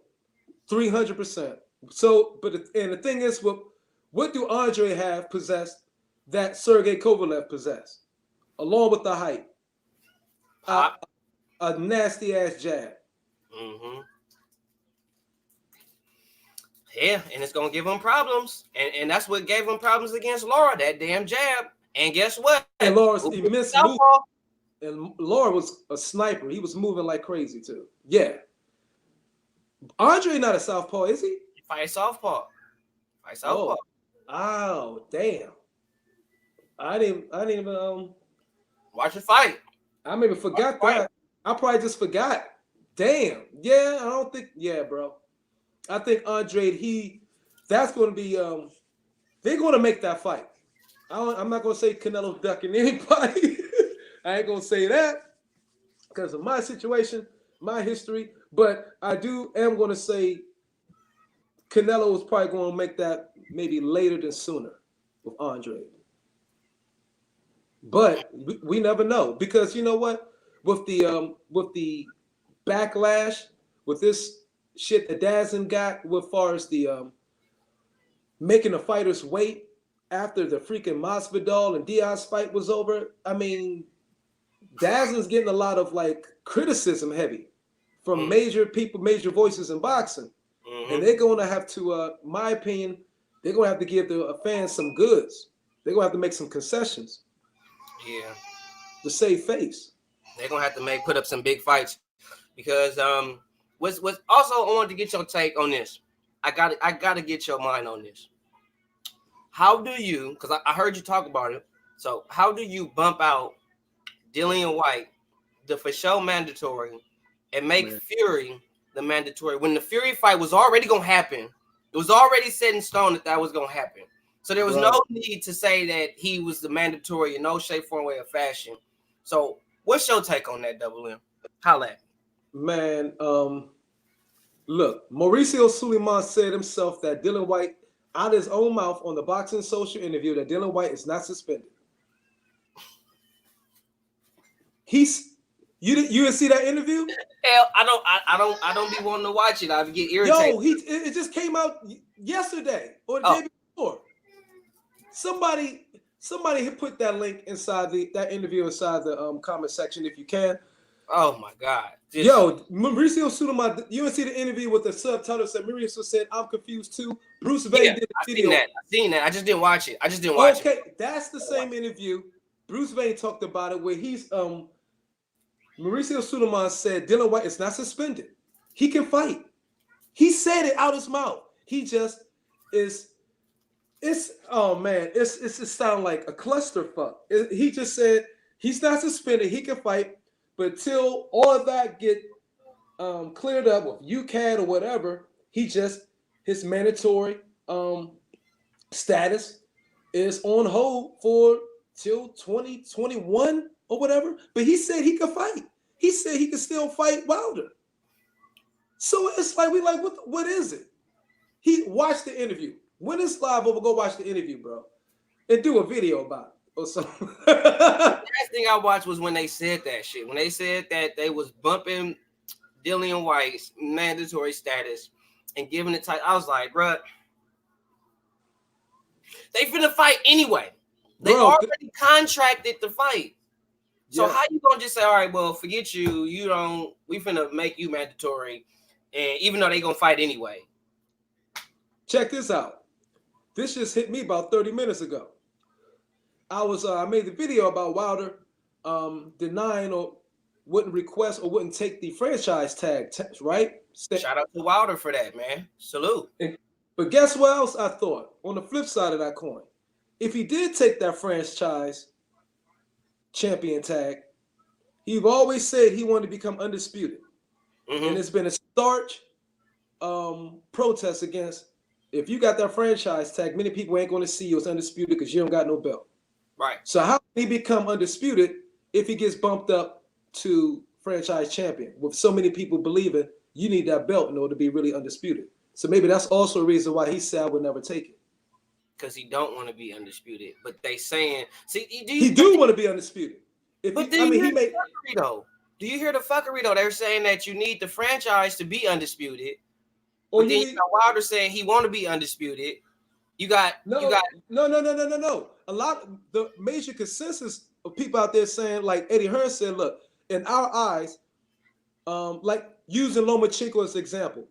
300%. So, and the thing is, what do Andre have possessed that Sergey Kovalev possessed, along with the height? A nasty ass jab. Mm-hmm. Yeah, and it's gonna give him problems, and that's what gave him problems against Lara, that damn jab. And guess what? And Lara's immense move. And Lara was a sniper. He was moving like crazy too. Yeah. Andre not a southpaw, is he? He fights southpaw. Oh, damn. I didn't even watch it fight. I maybe forgot that. I probably just forgot. Damn. Yeah, I don't think. Yeah, bro. I think Andre, that's going to be. They're going to make that fight. I'm not going to say Canelo's ducking anybody. I ain't going to say that. because of my situation, my history. But I am going to say Canelo is probably going to make that maybe later than sooner with Andre. But we never know, because you know what? With the backlash, with this shit that Dazn got, with far as the making the fighters wait after the freaking Masvidal and Diaz fight was over. I mean, Dazn's getting a lot of like criticism heavy from major people, major voices in boxing. And they're going to have to, my opinion, they're going to have to give the fans some goods. They're going to have to make some concessions. Yeah. To save face. They're going to have to put up some big fights, because what's also, I wanted to get your take on this. I got to get your mind on this. How do you, because I heard you talk about it, so how do you bump out Dillian White, the for show mandatory, and make Fury the mandatory when the Fury fight was already going to happen? It was already set in stone that was going to happen. So there was no need to say that he was the mandatory in no shape, form, way, or fashion. So what's your take on that, Double M? Holla at me. Man, look, Mauricio Suleiman said himself that Dillian White, out of his own mouth on the Boxing Social interview, that Dillian White is not suspended. You didn't see that interview? Hell, I don't be wanting to watch it. I get irritated. Yo, it just came out yesterday or the day before. Somebody put that link inside that interview inside the comment section if you can. Oh my God. Yo, Mauricio Suleiman, you didn't see the interview with the subtitle that Mauricio said, "I'm confused too." Bruce Wayne did a video. I seen that. I just didn't watch it. Okay, that's the same interview. Bruce Wayne talked about it where he's Mauricio Suleiman said Dillian White is not suspended. He can fight. He said it out his mouth. He just is. It's sound like a clusterfuck. He just said he's not suspended. He can fight, but till all of that get cleared up with UCAD or whatever, his mandatory status is on hold for till 2021 or whatever. But he said he could fight. He said he could still fight Wilder. So it's like what is it? He watched the interview. When it's live over, go watch the interview, bro, and do a video about it or something. The last thing I watched was when they said that shit. When they said that they was bumping Dillian White's mandatory status and giving it title, I was like, bro, they finna fight anyway. They already contracted to fight. So how you gonna just say, all right, well, forget you. We finna make you mandatory, and even though they gonna fight anyway. Check this out. This just hit me about 30 minutes ago. I made the video about Wilder denying or wouldn't request or wouldn't take the franchise tag, right? Shout out to Wilder for that, man. Salute. But guess what else I thought? On the flip side of that coin, if he did take that franchise champion tag, he always said he wanted to become undisputed. And it's been a starch protest against, if you got that franchise tag, many people ain't going to see you as undisputed because you don't got no belt. Right. So how can he become undisputed if he gets bumped up to franchise champion with so many people believing you need that belt in order to be really undisputed? So maybe that's also a reason why he said I would never take it. Because he don't want to be undisputed. But they saying, see, he do want to be undisputed. Do you hear the fuckery though? They're saying that you need the franchise to be undisputed. Or then you got Wilder saying he want to be undisputed. You got no. A lot of the major consensus of people out there saying, like Eddie Hearn said, look, in our eyes, like using Lomachenko as an example,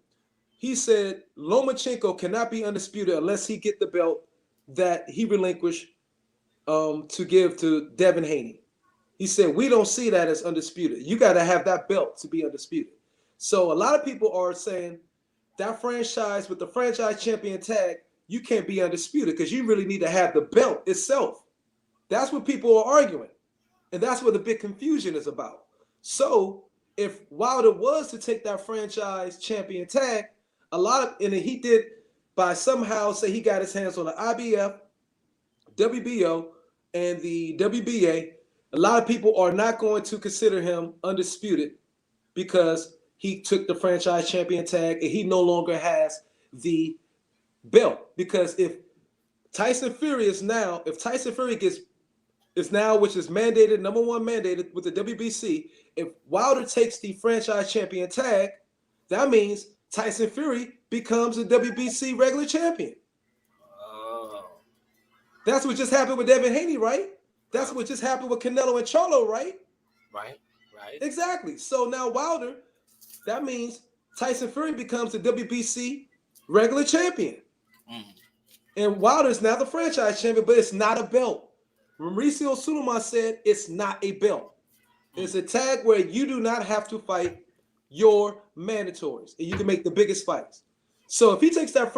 he said Lomachenko cannot be undisputed unless he get the belt that he relinquished to give to Devin Haney. He said we don't see that as undisputed. You got to have that belt to be undisputed. So a lot of people are saying that franchise with the franchise champion tag, you can't be undisputed because you really need to have the belt itself. That's what people are arguing. And that's what the big confusion is about. So if Wilder was to take that franchise champion tag, and he did by somehow say he got his hands on the IBF, WBO, and the WBA, A lot of people are not going to consider him undisputed because he took the franchise champion tag and he no longer has the belt. Because if Tyson Fury is now, which is mandated, number one mandated with the WBC, if Wilder takes the franchise champion tag, that means Tyson Fury becomes the WBC regular champion. Oh. That's what just happened with Devin Haney, right? That's what just happened with Canelo and Charlo, right? Right. Exactly. So now Wilder, that means Tyson Fury becomes the WBC regular champion. And Wilder is now the franchise champion, but it's not a belt. Mauricio Sulaiman said it's not a belt. It's a tag where you do not have to fight your mandatories, and you can make the biggest fights. So if he takes that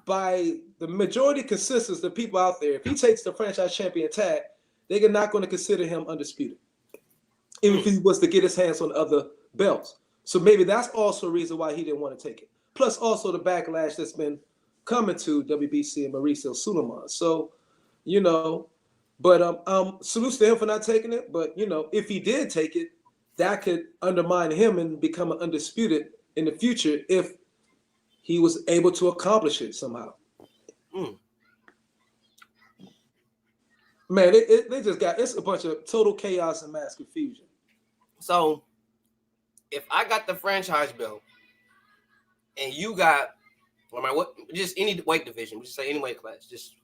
by the majority consensus, the people out there, if he takes the franchise champion tag, they're not going to consider him undisputed, even if he was to get his hands on other belts. So maybe that's also a reason why he didn't want to take it. Plus also the backlash that's been coming to WBC and Mauricio Sulaiman. So, but salutes to him for not taking it. But, if he did take it, that could undermine him and become an undisputed in the future if he was able to accomplish it somehow. Man, it's a bunch of total chaos and mass confusion. So, if I got the franchise belt and you got, just any weight division, we just say any weight class, just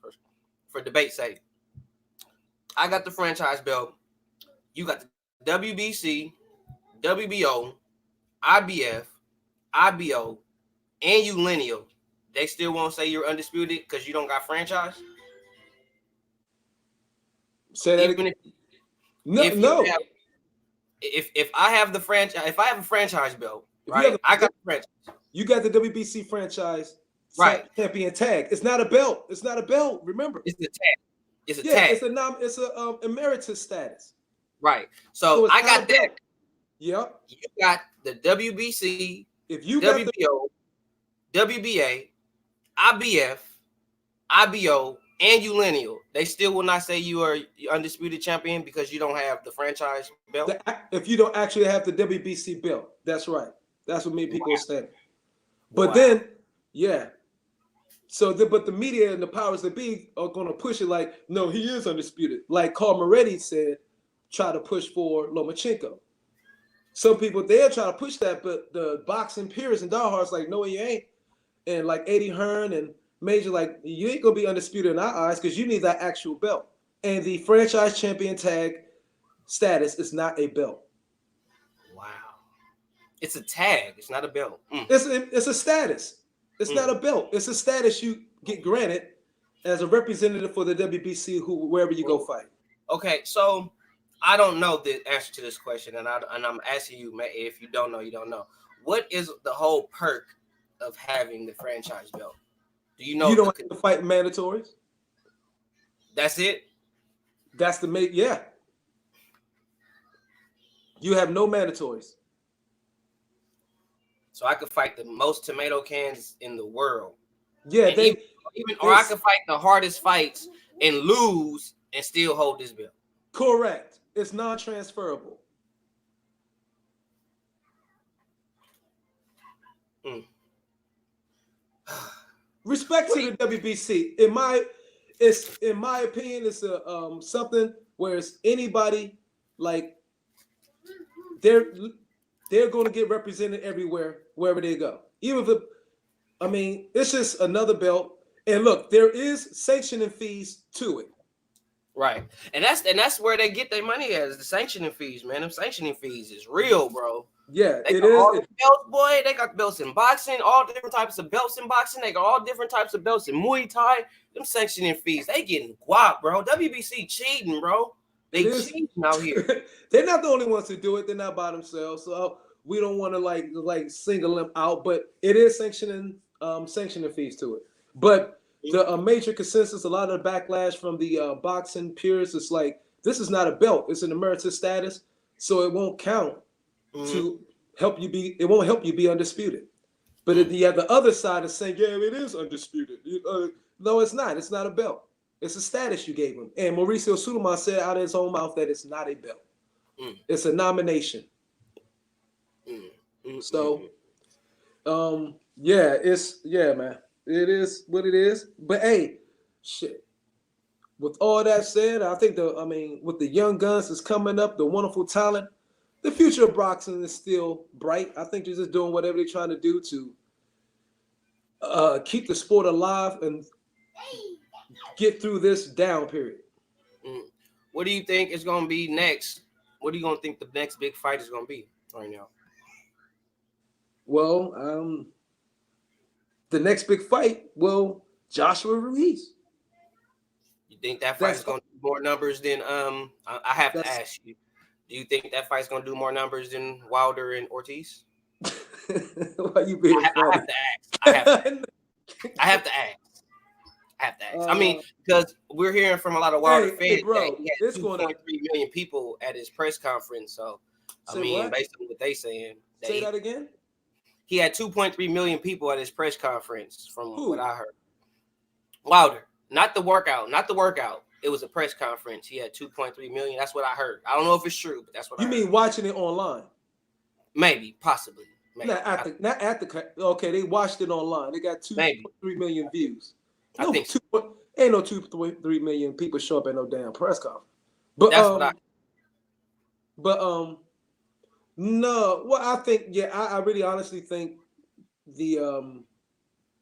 for debate's sake, I got the franchise belt, you got the WBC, WBO, IBF, IBO, and you lineal, they still won't say you're undisputed because you don't got franchise? Say that again. If I have the franchise, if I have a franchise belt, right? I got the franchise. You got the WBC franchise champion tag. It's not a belt. It's not a belt. Remember, it's a tag. It's a tag. It's a emeritus status. Right. So I got that. Yep. You got the WBC. If you WBO, WBA, IBF, IBO, and you lineal, they still will not say you are undisputed champion because you don't have the franchise belt. If you don't actually have the WBC belt, that's right. That's what many people are saying. But then, yeah. So, but the media and the powers that be are going to push it like, no, he is undisputed. Like Carl Moretti said, try to push for Lomachenko. Some people, they'll try to push that, but the boxing purists and diehards like, no, you ain't. And like Eddie Hearn and Major, like, you ain't going to be undisputed in our eyes because you need that actual belt. And the franchise champion tag status is not a belt. Wow. It's a tag. It's not a belt. It's a status. It's not a belt. It's a status you get granted as a representative for the WBC wherever you go fight. Okay, so I don't know the answer to this question, and I'm asking you, if you don't know, you don't know. What is the whole perk of having the franchise belt? Do you know? You don't have to fight mandatories. That's it? That's the yeah. You have no mandatories. So I could fight the most tomato cans in the world. Yeah, or I could fight the hardest fights and lose and still hold this belt. Correct. It's non-transferable. Respect to the WBC. In my opinion, it's a something where it's anybody like they're going to get represented everywhere, wherever they go. Even if it's just another belt. And look, there is sanctioning fees to it. Right. And that's where they get their money at, is the sanctioning fees, man. Them sanctioning fees is real, bro. Yeah, they got all the belts, boy. They got belts in boxing, all different types of belts in boxing. They got all different types of belts in Muay Thai. Them sanctioning fees, they getting guap, bro. WBC cheating, bro. They cheating out here. They're not the only ones to do it. They're not by themselves. So we don't want to like single them out, but it is sanctioning fees to it. But the major consensus, a lot of the backlash from the boxing purists is like, this is not a belt. It's an emeritus status, so it won't count to help you be. It won't help you be undisputed. But the other side is saying, yeah, it is undisputed. No, it's not. It's not a belt. It's a status you gave him. And Mauricio Sulaimán said out of his own mouth that it's not a belt. It's a nomination. So, yeah, man. It is what it is. But hey, shit. With all that said, I think with the young guns that's coming up, the wonderful talent, the future of boxing is still bright. I think they're just doing whatever they're trying to do to keep the sport alive and get through this down period. What do you think is going to be next? What do you going to think the next big fight is going to be right now? Well, the next big fight, Joshua Ruiz. You think that fight is going to do more numbers than I have to ask you? Do you think that fight's going to do more numbers than Wilder and Ortiz? Why you being funny? I have to ask. I mean, because we're hearing from a lot of Wilder fans that he had 2.3 million people at his press conference. So, based on what they saying. Say that again? He had 2.3 million people at his press conference from what I heard. Wilder. Not the workout. It was a press conference. He had 2.3 million. That's what I heard. I don't know if it's true, but that's what I heard. You mean watching it online? Maybe, possibly. Maybe. Not at the. Okay, they watched it online. They got 2.3 million views. I think so. Ain't no 2.3 million people show up at no damn press conference. But that's what I. But no. Well, I think I really honestly think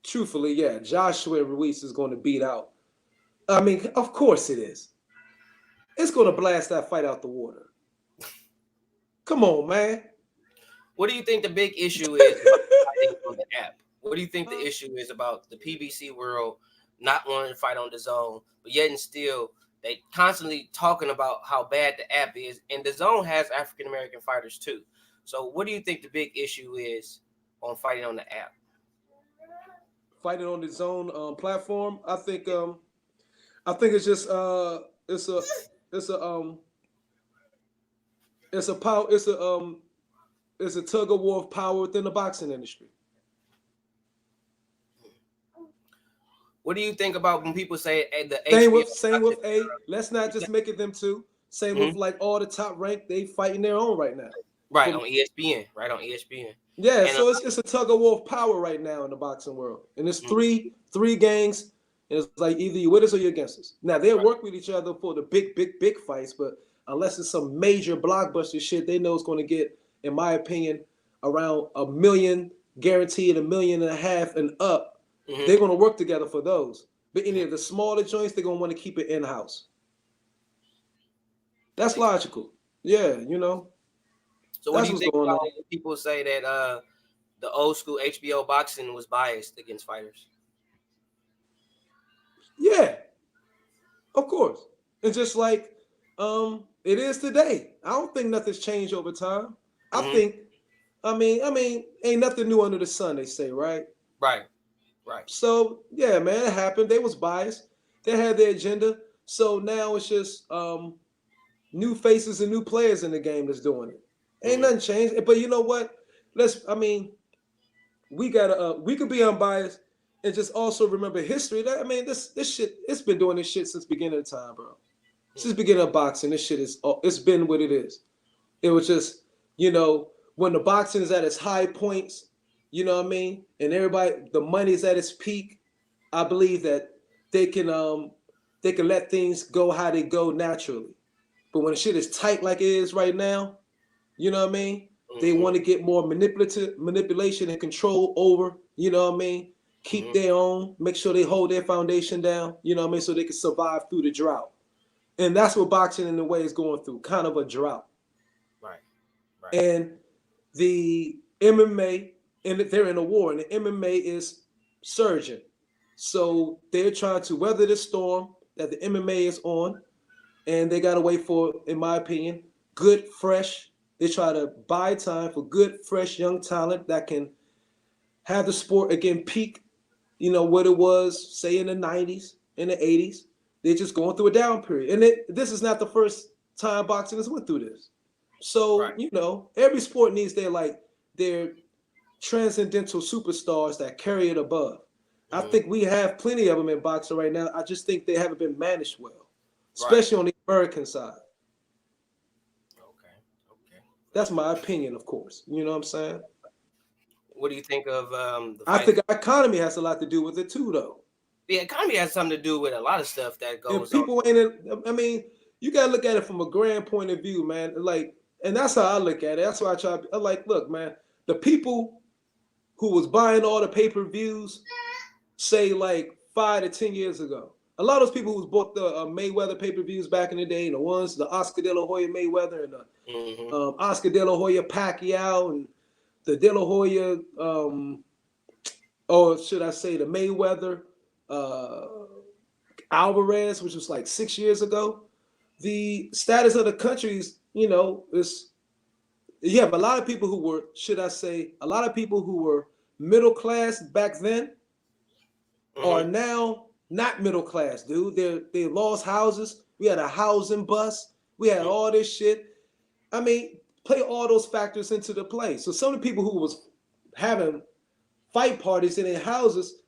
truthfully, Joshua Ruiz is going to beat out. I mean, of course it is. It's going to blast that fight out the water. Come on, man. What do you think the big issue is about on the app? What do you think the issue is about the PBC world not wanting to fight on DAZN, but yet and still they constantly talking about how bad the app is, and DAZN has African American fighters too. So, what do you think the big issue is on fighting on the app? Fighting on the DAZN platform, I think it's just it's a tug of war of power within the boxing industry. What do you think about when people say the same with let's not just make it them two. Same with like all the top ranked, they fighting their own right now. Right, on ESPN. Yeah, and so it's a tug of war of power right now in the boxing world. And it's three gangs, and it's like either you're with us or you're against us. Now they'll work with each other for the big fights, but unless it's some major blockbuster shit, they know it's going to get, in my opinion, around 1 million, guaranteed 1.5 million and up. They're going to work together for those. But any of the smaller joints, they're going to want to keep it in-house. That's logical. Yeah, you know. So what do you think about when people say that the old school HBO boxing was biased against fighters? Yeah, of course. It's just like it is today. I don't think nothing's changed over time. I think, I mean, ain't nothing new under the sun, they say, right? Right. So, yeah, man, it happened. They was biased. They had their agenda. So now it's just new faces and new players in the game that's doing it. Ain't nothing changed. But you know what? We could be unbiased and just also remember history. This shit, it's been doing this shit since beginning of time, bro. Since beginning of boxing, this shit it's been what it is. It was just, when the boxing is at its high points, you know what I mean? And everybody, the money's at its peak. I believe that they can let things go how they go naturally. But when shit is tight like it is right now, you know what I mean? They want to get more manipulation and control over, you know what I mean? Keep their own, make sure they hold their foundation down, you know what I mean? So they can survive through the drought. And that's what boxing in a way is going through, kind of a drought. Right. And the MMA, and they're in a war, and the MMA is surging. So they're trying to weather the storm that the MMA is on, and they got to wait for, in my opinion, good, fresh. They try to buy time for good, fresh, young talent that can have the sport again peak, what it was, say in the 90s, in the 80s. They're just going through a down period. And this is not the first time boxing has went through this. So, every sport needs their transcendental superstars that carry it above. I think we have plenty of them in boxing right now. I just think they haven't been managed well, especially on the American side. Okay. That's my opinion, of course. You know what I'm saying? What do you think of the I fight? think our economy has a lot to do with it too, though. The economy has something to do with a lot of stuff that goes And people ain't. I mean, you gotta look at it from a grand point of view, man. Like, and that's how I look at it. That's why I'm like, look, man, the people who was buying all the pay-per-views, say like 5 to 10 years ago. A lot of those people who bought the Mayweather pay-per-views back in the day, the Oscar De La Hoya Mayweather and the Oscar De La Hoya Pacquiao and the De La Hoya, or should I say the Mayweather Alvarez, which was like 6 years ago. The status of the countries, is you have a lot of people who were, should I say, a lot of people who were middle class back then are now not middle class, dude. They lost houses. We had a housing bust. We had all this shit. I mean, play all those factors into the play. So some of the people who was having fight parties in their houses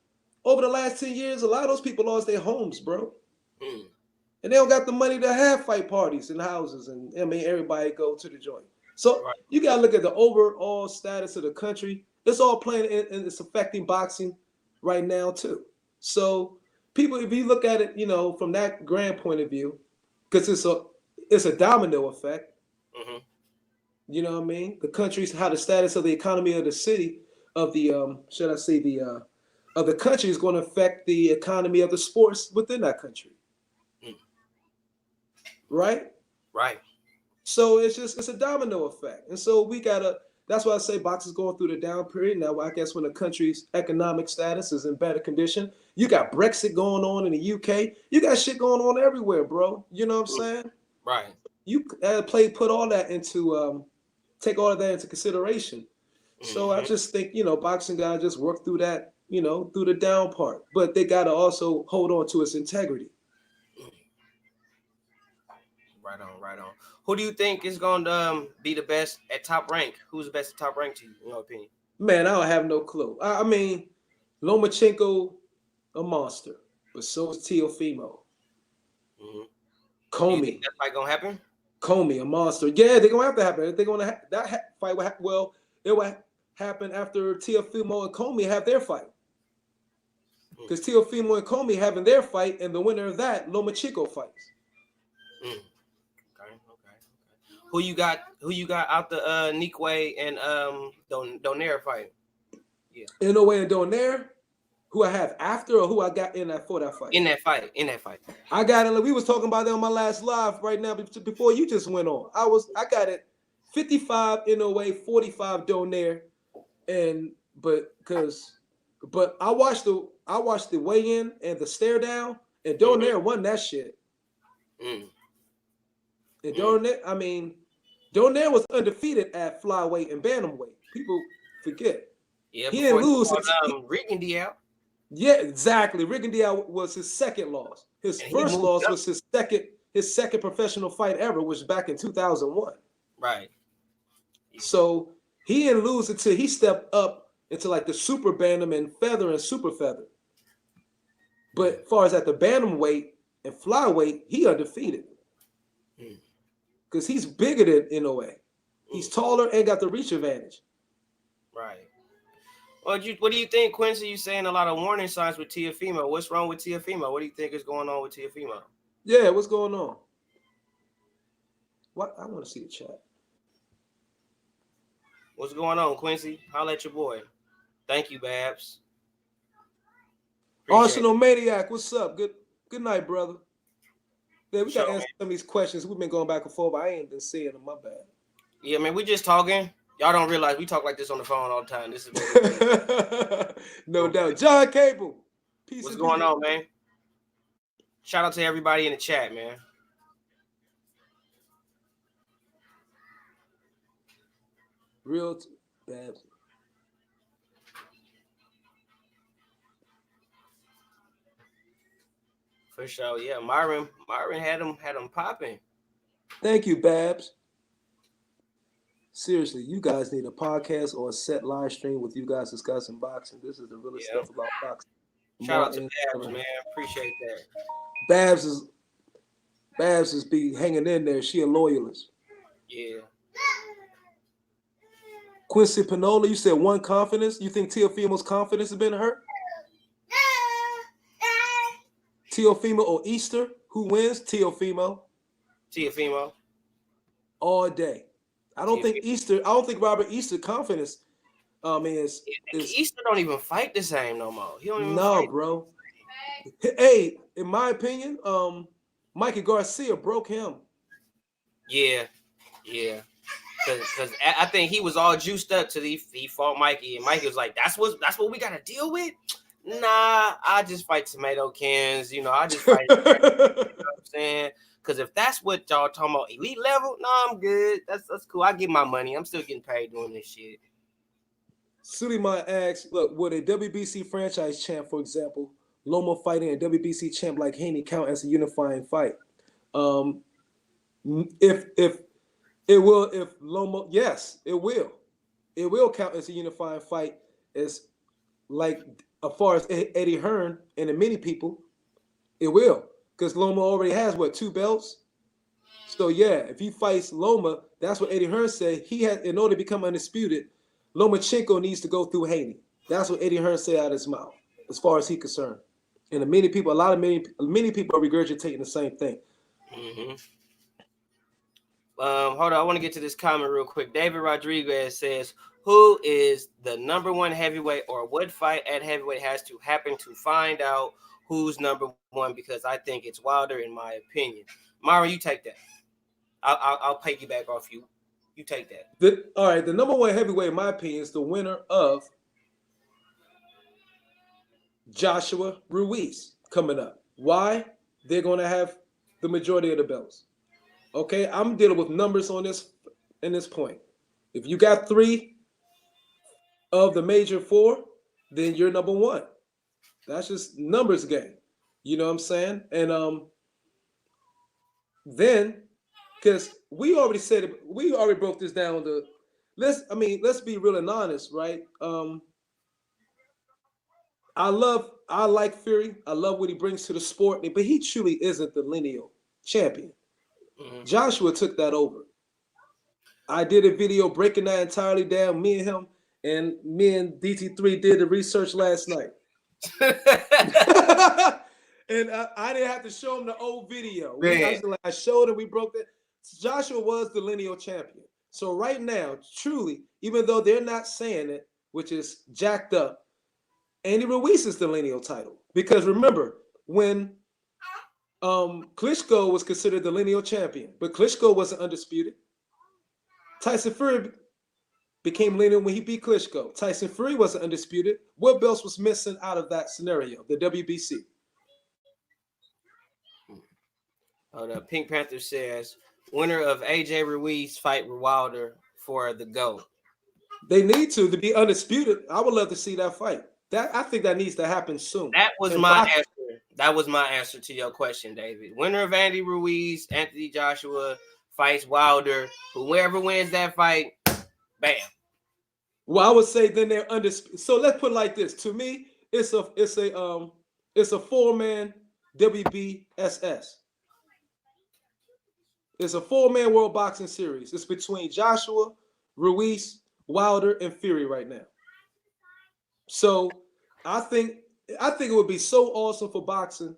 over the last 10 years, a lot of those people lost their homes, bro. And they don't got the money to have fight parties in houses. And I mean, everybody go to the joint. So you got to look at the overall status of the country. It's all playing and it's affecting boxing right now too. So people, if you look at it, from that grand point of view, because it's a domino effect. You know what I mean? The country's how the status of the economy of the city of the should I say the of the country is going to affect the economy of the sports within that country. Right? Right. So it's a domino effect. And so that's why I say boxing is going through the down period. Now, I guess when the country's economic status is in better condition, you got Brexit going on in the UK. You got shit going on everywhere, bro. You know what I'm saying? Right. You put all that into, take all of that into consideration. So I just think, boxing got to just work through that, through the down part. But they got to also hold on to its integrity. Right on. Who do you think is going to be the best at Top Rank? Who's the best at Top Rank to you, in your opinion? Man, I don't have no clue. I mean, Lomachenko, a monster, but so is Teofimo. Comey. You think that fight going to happen? Comey, a monster. Yeah, they're going to have to happen. They're going to that fight will well, it will happen after Teofimo and Comey have their fight. Because Teofimo and Comey having their fight, and the winner of that, Lomachenko fights. Okay. Who you got out the Nikwe and Donaire fight? Yeah. Inoue and Donaire, who I have after or who I got in that for that fight? In that fight. I got it. We was talking about that on my last live right now before you just went on. I got it 55 Inoue, 45 Donaire, but I watched the weigh-in and the stare down, and Donaire won that shit. And Donaire was undefeated at flyweight and bantamweight. People forget. Yeah, he didn't lose. Rigondeaux. Yeah, exactly. Rigondeaux was his second loss. His first loss was his second professional fight ever, which was back in 2001. Right. So he didn't lose until he stepped up into like the super bantam and feather and super feather. But as far as at the bantamweight and flyweight, he undefeated. Because he's bigger than Inoue. He's taller and got the reach advantage. Right. Well, what do you think, Quincy? You saying a lot of warning signs with Teofimo. What's wrong with Teofimo? What do you think is going on with Teofimo? Yeah, what's going on? What? I want to see the chat. What's going on, Quincy? Holla at your boy. Thank you, Babs. Arsenal Maniac, what's up? Good night, brother. Yeah, we got to answer some of these questions. We've been going back and forth, but I ain't been seeing them. My bad. Yeah, man, we just talking. Y'all don't realize we talk like this on the phone all the time. This is no doubt. John Cable. What's going on, man? Shout out to everybody in the chat, man. Real bad. For sure, yeah. Myron had him popping. Thank you, Babs. Seriously, you guys need a podcast or a set live stream with you guys discussing boxing. This is the realest stuff about boxing. Shout out to Martin. Babs, man. Appreciate that. Babs is be hanging in there. She a loyalist. Yeah. Quincy Pinola, you said one confidence. You think Teofimo's confidence has been hurt? Teofimo or Easter? Who wins? Teofimo. Teofimo. All day. I don't think Robert Easter confidence is Easter don't even fight the same no more. He don't even no, bro. Hey, in my opinion, Mikey Garcia broke him. Yeah. Because I think he was all juiced up till he fought Mikey, and Mikey was like, "That's what we gotta deal with." Nah, I just fight tomato cans. I just fight. You know what I'm saying? Because if that's what y'all talking about, elite level, I'm good. That's cool. I get my money. I'm still getting paid doing this shit. Suleiman asks, look, would a WBC franchise champ, for example, Loma fighting a WBC champ like Haney count as a unifying fight? If Loma, yes, it will. It will count as a unifying fight as far as Eddie Hearn and the many people, it will. Because Loma already has, 2 belts? So, yeah, if he fights Loma, that's what Eddie Hearn said. He had, in order to become undisputed, Lomachenko needs to go through Haney. That's what Eddie Hearn said out of his mouth, as far as he's concerned. And many people are regurgitating the same thing. Mm-hmm. Hold on, I want to get to this comment real quick. David Rodriguez says, who is the number 1 heavyweight, or what fight at heavyweight has to happen to find out who's number 1? Because I think it's Wilder, in my opinion. Myron, you take that. I'll piggyback off you. You take that. All right, the number 1 heavyweight, in my opinion, is the winner of Joshua Ruiz coming up. Why? They're going to have the majority of the belts. Okay, I'm dealing with numbers on this in this point. If you got 3 of the major 4, then you're number 1. That's just numbers game. You know what I'm saying? And then, because we already said it, we already broke this down to let's be real and honest, right? I like Fury. I love what he brings to the sport, but he truly isn't the lineal champion. Mm-hmm. Joshua took that over. I did a video breaking that entirely down. Me and DT3 did the research last night. And I didn't have to show him the old video. I showed him, we broke that. Joshua was the lineal champion. So right now, truly, even though they're not saying it, which is jacked up, Andy Ruiz is the lineal title. Because remember, when Klitschko was considered the lineal champion, but Klitschko wasn't undisputed. Tyson Fury became lineal when he beat Klitschko. Tyson Fury wasn't undisputed. What belts was missing out of that scenario? The WBC. Pink Panther says, winner of AJ Ruiz fight Wilder for the GOAT. They need to be undisputed. I would love to see that fight. I think that needs to happen soon. That was my answer. That was my answer to your question, David. Winner of Andy Ruiz, Anthony Joshua fights Wilder. Whoever wins that fight, bam. Well, I would say then they're undisputed. So let's put it like this. To me, it's a 4-man WBSS. It's a 4-man World Boxing Series. It's between Joshua, Ruiz, Wilder, and Fury right now. So I think it would be so awesome for boxing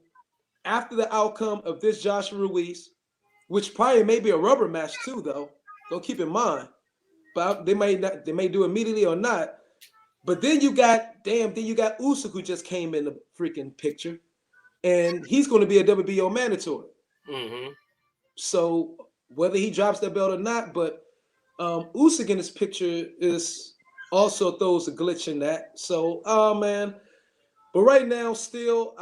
after the outcome of this Joshua Ruiz, which probably may be a rubber match too, though. Don't keep in mind. But they may do immediately or not. But then you got Usyk, who just came in the freaking picture, and he's going to be a WBO mandatory. Mm-hmm. So whether he drops that belt or not, but Usyk in this picture also throws a glitch in that. So, man. But right now, still,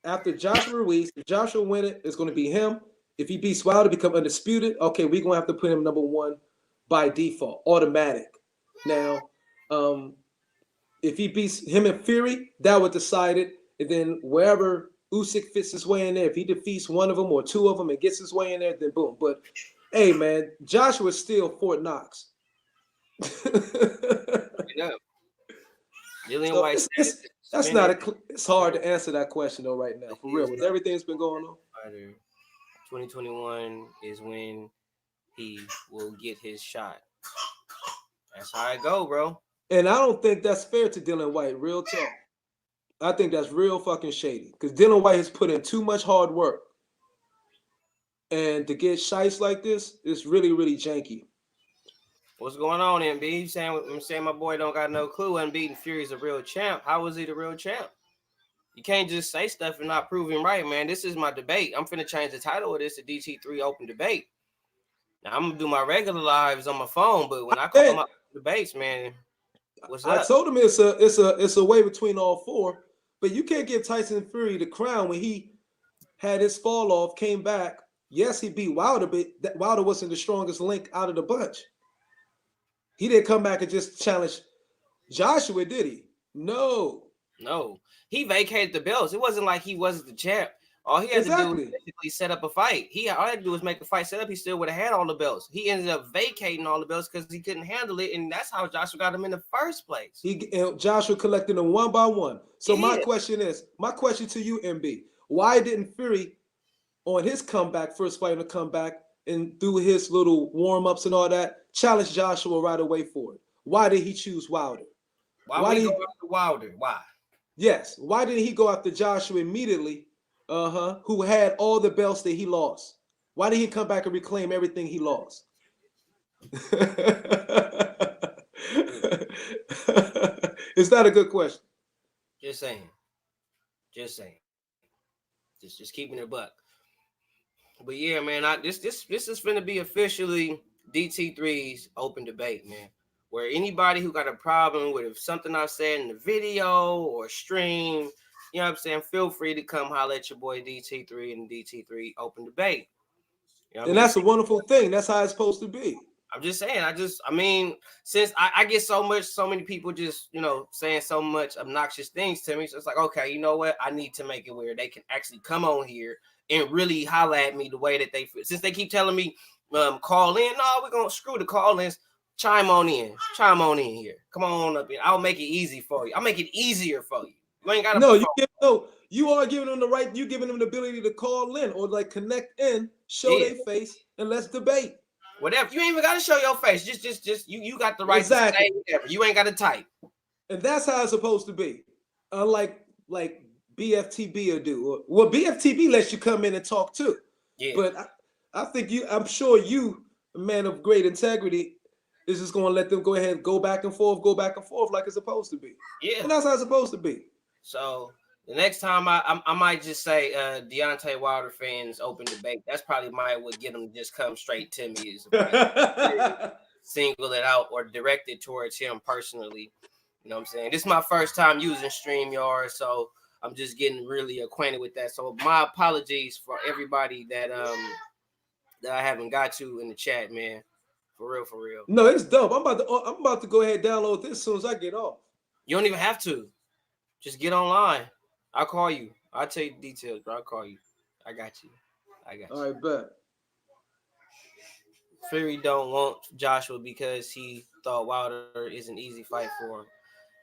after Joshua Ruiz, if Joshua win it, it's going to be him. If he beats Wilder, become undisputed, okay, we're going to have to put him number 1 by default, automatic. Now, if he beats him and Fury, that would decide it. And then wherever Usyk fits his way in there, if he defeats one of them or 2 of them and gets his way in there, then boom. But, hey, man, Joshua's still Fort Knox. Dillian So White that's not it's hard to answer that question though right now, for real. With everything that's been going on. 2021 is when he will get his shot. That's how it go, bro. And I don't think that's fair to Dillian White. Real talk. I think that's real fucking shady. Because Dillian White has put in too much hard work. And to get shites like this is really, really janky. What's going on, MB? I'm saying my boy don't got no clue. Unbeaten Fury's a real champ. How was he the real champ? You can't just say stuff and not prove him right, man. This is my debate. I'm finna change the title of this to DT3 Open Debate. Now, I'm gonna do my regular lives on my phone, but when I call my debates, man, what's up? I told him it's a way between all four, but you can't give Tyson Fury the crown when he had his fall off, came back. Yes, he beat Wilder, but Wilder wasn't the strongest link out of the bunch. He didn't come back and just challenge Joshua, did he? No. He vacated the belts. It wasn't like he wasn't the champ. All he had to do was basically set up a fight. All he had to do was make a fight set up. He still would have had all the belts. He ended up vacating all the belts because he couldn't handle it, and that's how Joshua got him in the first place. Joshua collected them one by one. So my question to you, MB, why didn't Fury on his comeback, first fight in the comeback, and do his little warm-ups and all that, challenge Joshua right away for it? Why did he choose Wilder? Why did he go after Wilder? Why? Yes. Why didn't he go after Joshua immediately, who had all the belts that he lost? Why did he come back and reclaim everything he lost? Is that a good question? Just saying. Just keeping it buck. But yeah, man, this is going to be officially DT3's open debate, man. Where anybody who got a problem with something I said in the video or stream, you know what I'm saying, feel free to come holler at your boy DT3 and DT3 open debate. You know and that's a wonderful thing. That's how it's supposed to be. I'm just saying, I mean, since I get so many people just, you know, saying so much obnoxious things to me. So it's like, okay, you know what? I need to make it where they can actually come on here and really holler at me the way that they feel. Since they keep telling me, call in. No, we're going to screw the call-ins. Chime on in here. Come on up here. I'll make it easy for you. I'll make it easier for you. You ain't got to. You are giving them the right. You giving them the ability to call in or like connect in, show their face, and let's debate. Whatever. You ain't even got to show your face. Just you got the right to say whatever. You ain't got to type. And that's how it's supposed to be. Unlike like BFTB will do. Well, BFTB lets you come in and talk too. Yeah. But I think I'm sure you, a man of great integrity, is just going to let them go ahead and go back and forth like it's supposed to be. Yeah. And that's how it's supposed to be. So the next time I might just say Deontay Wilder fans open debate. That's probably what get them to just come straight to me. Is single it out or direct it towards him personally. You know what I'm saying? This is my first time using StreamYard, so I'm just getting really acquainted with that. So my apologies for everybody that I haven't got to in the chat, man. For real. No, it's dope. I'm about to go ahead and download this as soon as I get off. You don't even have to. Just get online. I'll call you. I'll tell you the details, bro. I'll call you. I got you. All right, bet. Fury don't want Joshua because he thought Wilder is an easy fight for him.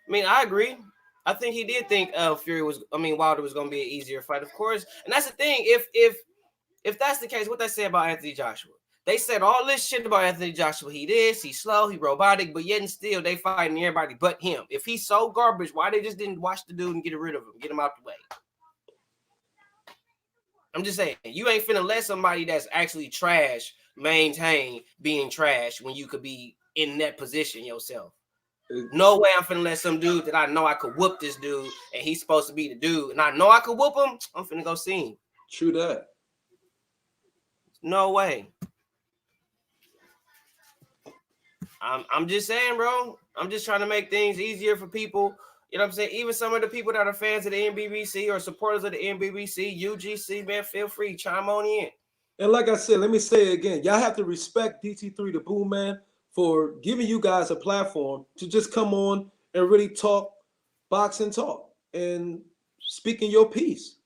I mean, I agree. I think he did think Wilder was going to be an easier fight, of course. And that's the thing. If that's the case, what they say about Anthony Joshua? They said all this shit about Anthony Joshua. He this, he's slow, he robotic, but yet and still they fighting everybody but him. If he's so garbage, why they just didn't watch the dude and get rid of him, get him out the way? I'm just saying, you ain't finna let somebody that's actually trash maintain being trash when you could be in that position yourself. No way I'm finna let some dude that I know I could whoop this dude and he's supposed to be the dude and I know I could whoop him, I'm finna go see him. True that. No way. I'm just saying, bro. I'm just trying to make things easier for people. You know what I'm saying? Even some of the people that are fans of the NBBC or supporters of the NBBC, UGC, man, feel free. Chime on in. And like I said, let me say it again. Y'all have to respect DT3, the Boom Man, for giving you guys a platform to just come on and really talk boxing talk and speaking your piece.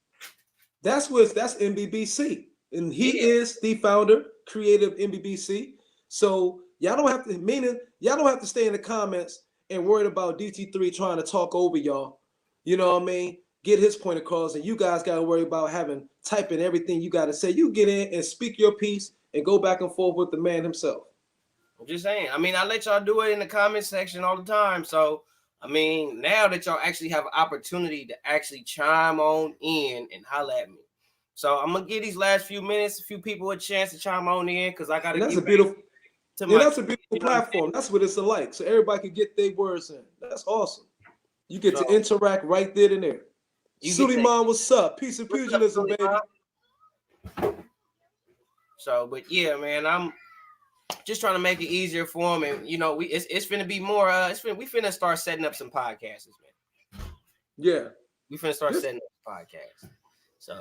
That's NBBC. And he is the founder, creator of NBBC. So y'all don't have to stay in the comments and worried about DT3 trying to talk over y'all. You know what I mean? Get his point across, and you guys got to worry about typing everything you got to say. You get in and speak your piece and go back and forth with the man himself. I'm just saying. I mean, I let y'all do it in the comment section all the time. So, I mean, now that y'all actually have an opportunity to actually chime on in and holler at me. So I'm gonna give these last few minutes a few people a chance to chime on in because I gotta And that's get a beautiful that's a beautiful you know platform. That's what it's like. So everybody can get their words in. That's awesome. You get to interact right there and there. Suleiman, what's up? Peace and pugilism, baby. So, but yeah, man, I'm just trying to make it easier for them, and you know, it's finna be more. We finna start setting up some podcasts, man. Yeah, we finna start setting up podcasts. So,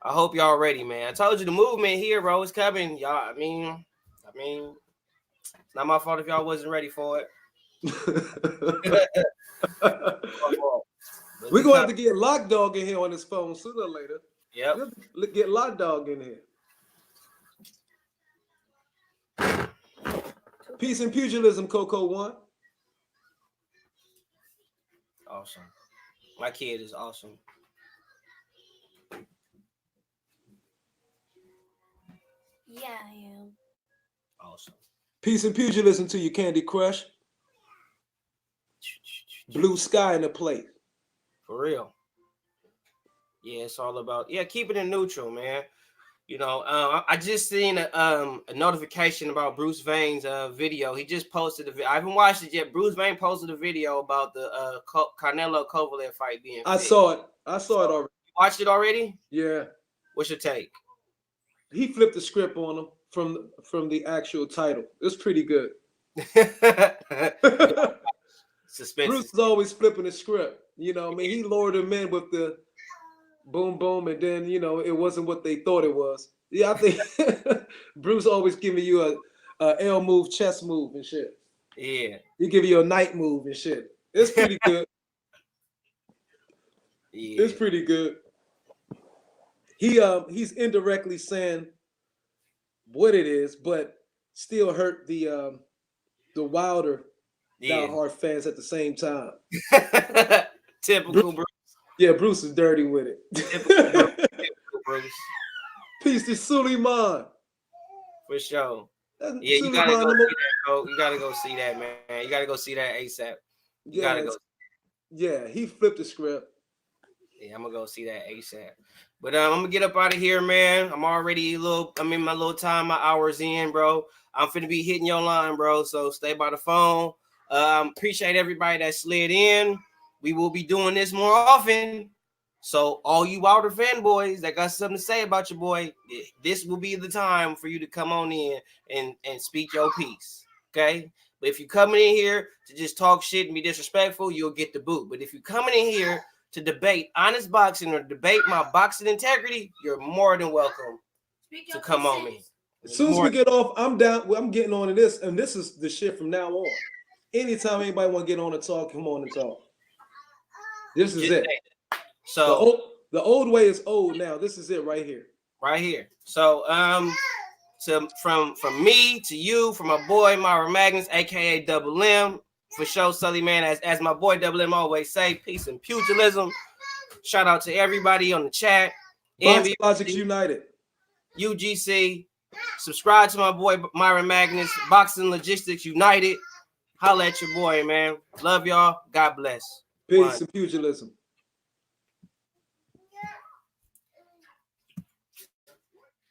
I hope y'all ready, man. I told you the movement here, bro, is coming, y'all. I mean, it's not my fault if y'all wasn't ready for it. We're gonna have to get Lock Dog in here on his phone sooner or later. Yep. We'll get Lock Dog in here. Peace and pugilism, Coco One. Awesome. My kid is awesome. Yeah, I am. Awesome. Peace and pugilism to you, Candy Crush. Blue sky in the plate. For real. Yeah, it's all about keeping it neutral, man. You know, I just seen a notification about Bruce Vane's video. He just posted a video. I haven't watched it yet. Bruce Vane posted a video about the Canelo Kovalev fight being. I saw it already. You watched it already? Yeah. What's your take? He flipped the script on him from the actual title. It's pretty good. Suspense. Bruce is always flipping the script. You know, I mean, he lured him in with the boom, boom, and then, you know, it wasn't what they thought it was. Yeah, I think Bruce always giving you a L move, chest move and shit. Yeah. He give you a night move and shit. It's pretty good. Yeah. It's pretty good. He's indirectly saying what it is, but still hurt the Wilder diehard fans at the same time. Typical Bruce. Yeah, Bruce is dirty with it. Typical Bruce. Peace to Suleiman. For sure. Yeah, you gotta go see that, bro. You gotta go see that, man. You gotta go see that ASAP. You gotta go. Yeah, he flipped the script. Yeah, I'm gonna go see that ASAP. But I'm gonna get up out of here, man. I'm already I'm in my little time, my hours in, bro. I'm finna be hitting your line, bro. So stay by the phone. Appreciate everybody that slid in. We will be doing this more often. So all you Wilder fanboys that got something to say about your boy, this will be the time for you to come on in and speak your piece. Okay? But if you're coming in here to just talk shit and be disrespectful, you'll get the boot. But if you're coming in here to debate honest boxing or debate my boxing integrity, you're more than welcome to come on me. As soon as we get off, I'm down. I'm getting on to this, and this is the shit from now on. Anytime anybody want to get on and talk, come on and talk. This is it. So the old way is old now. This is it right here. Right here. So from me to you, from my boy Myra Magnus, aka Double M, for sure, Sully man, as my boy Double M always say, peace and pugilism. Shout out to everybody on the chat. Boxing Logics United. UGC. Subscribe to my boy Myra Magnus, Boxing Logistics United. Holla at your boy, man. Love y'all. God bless. Peace and pugilism.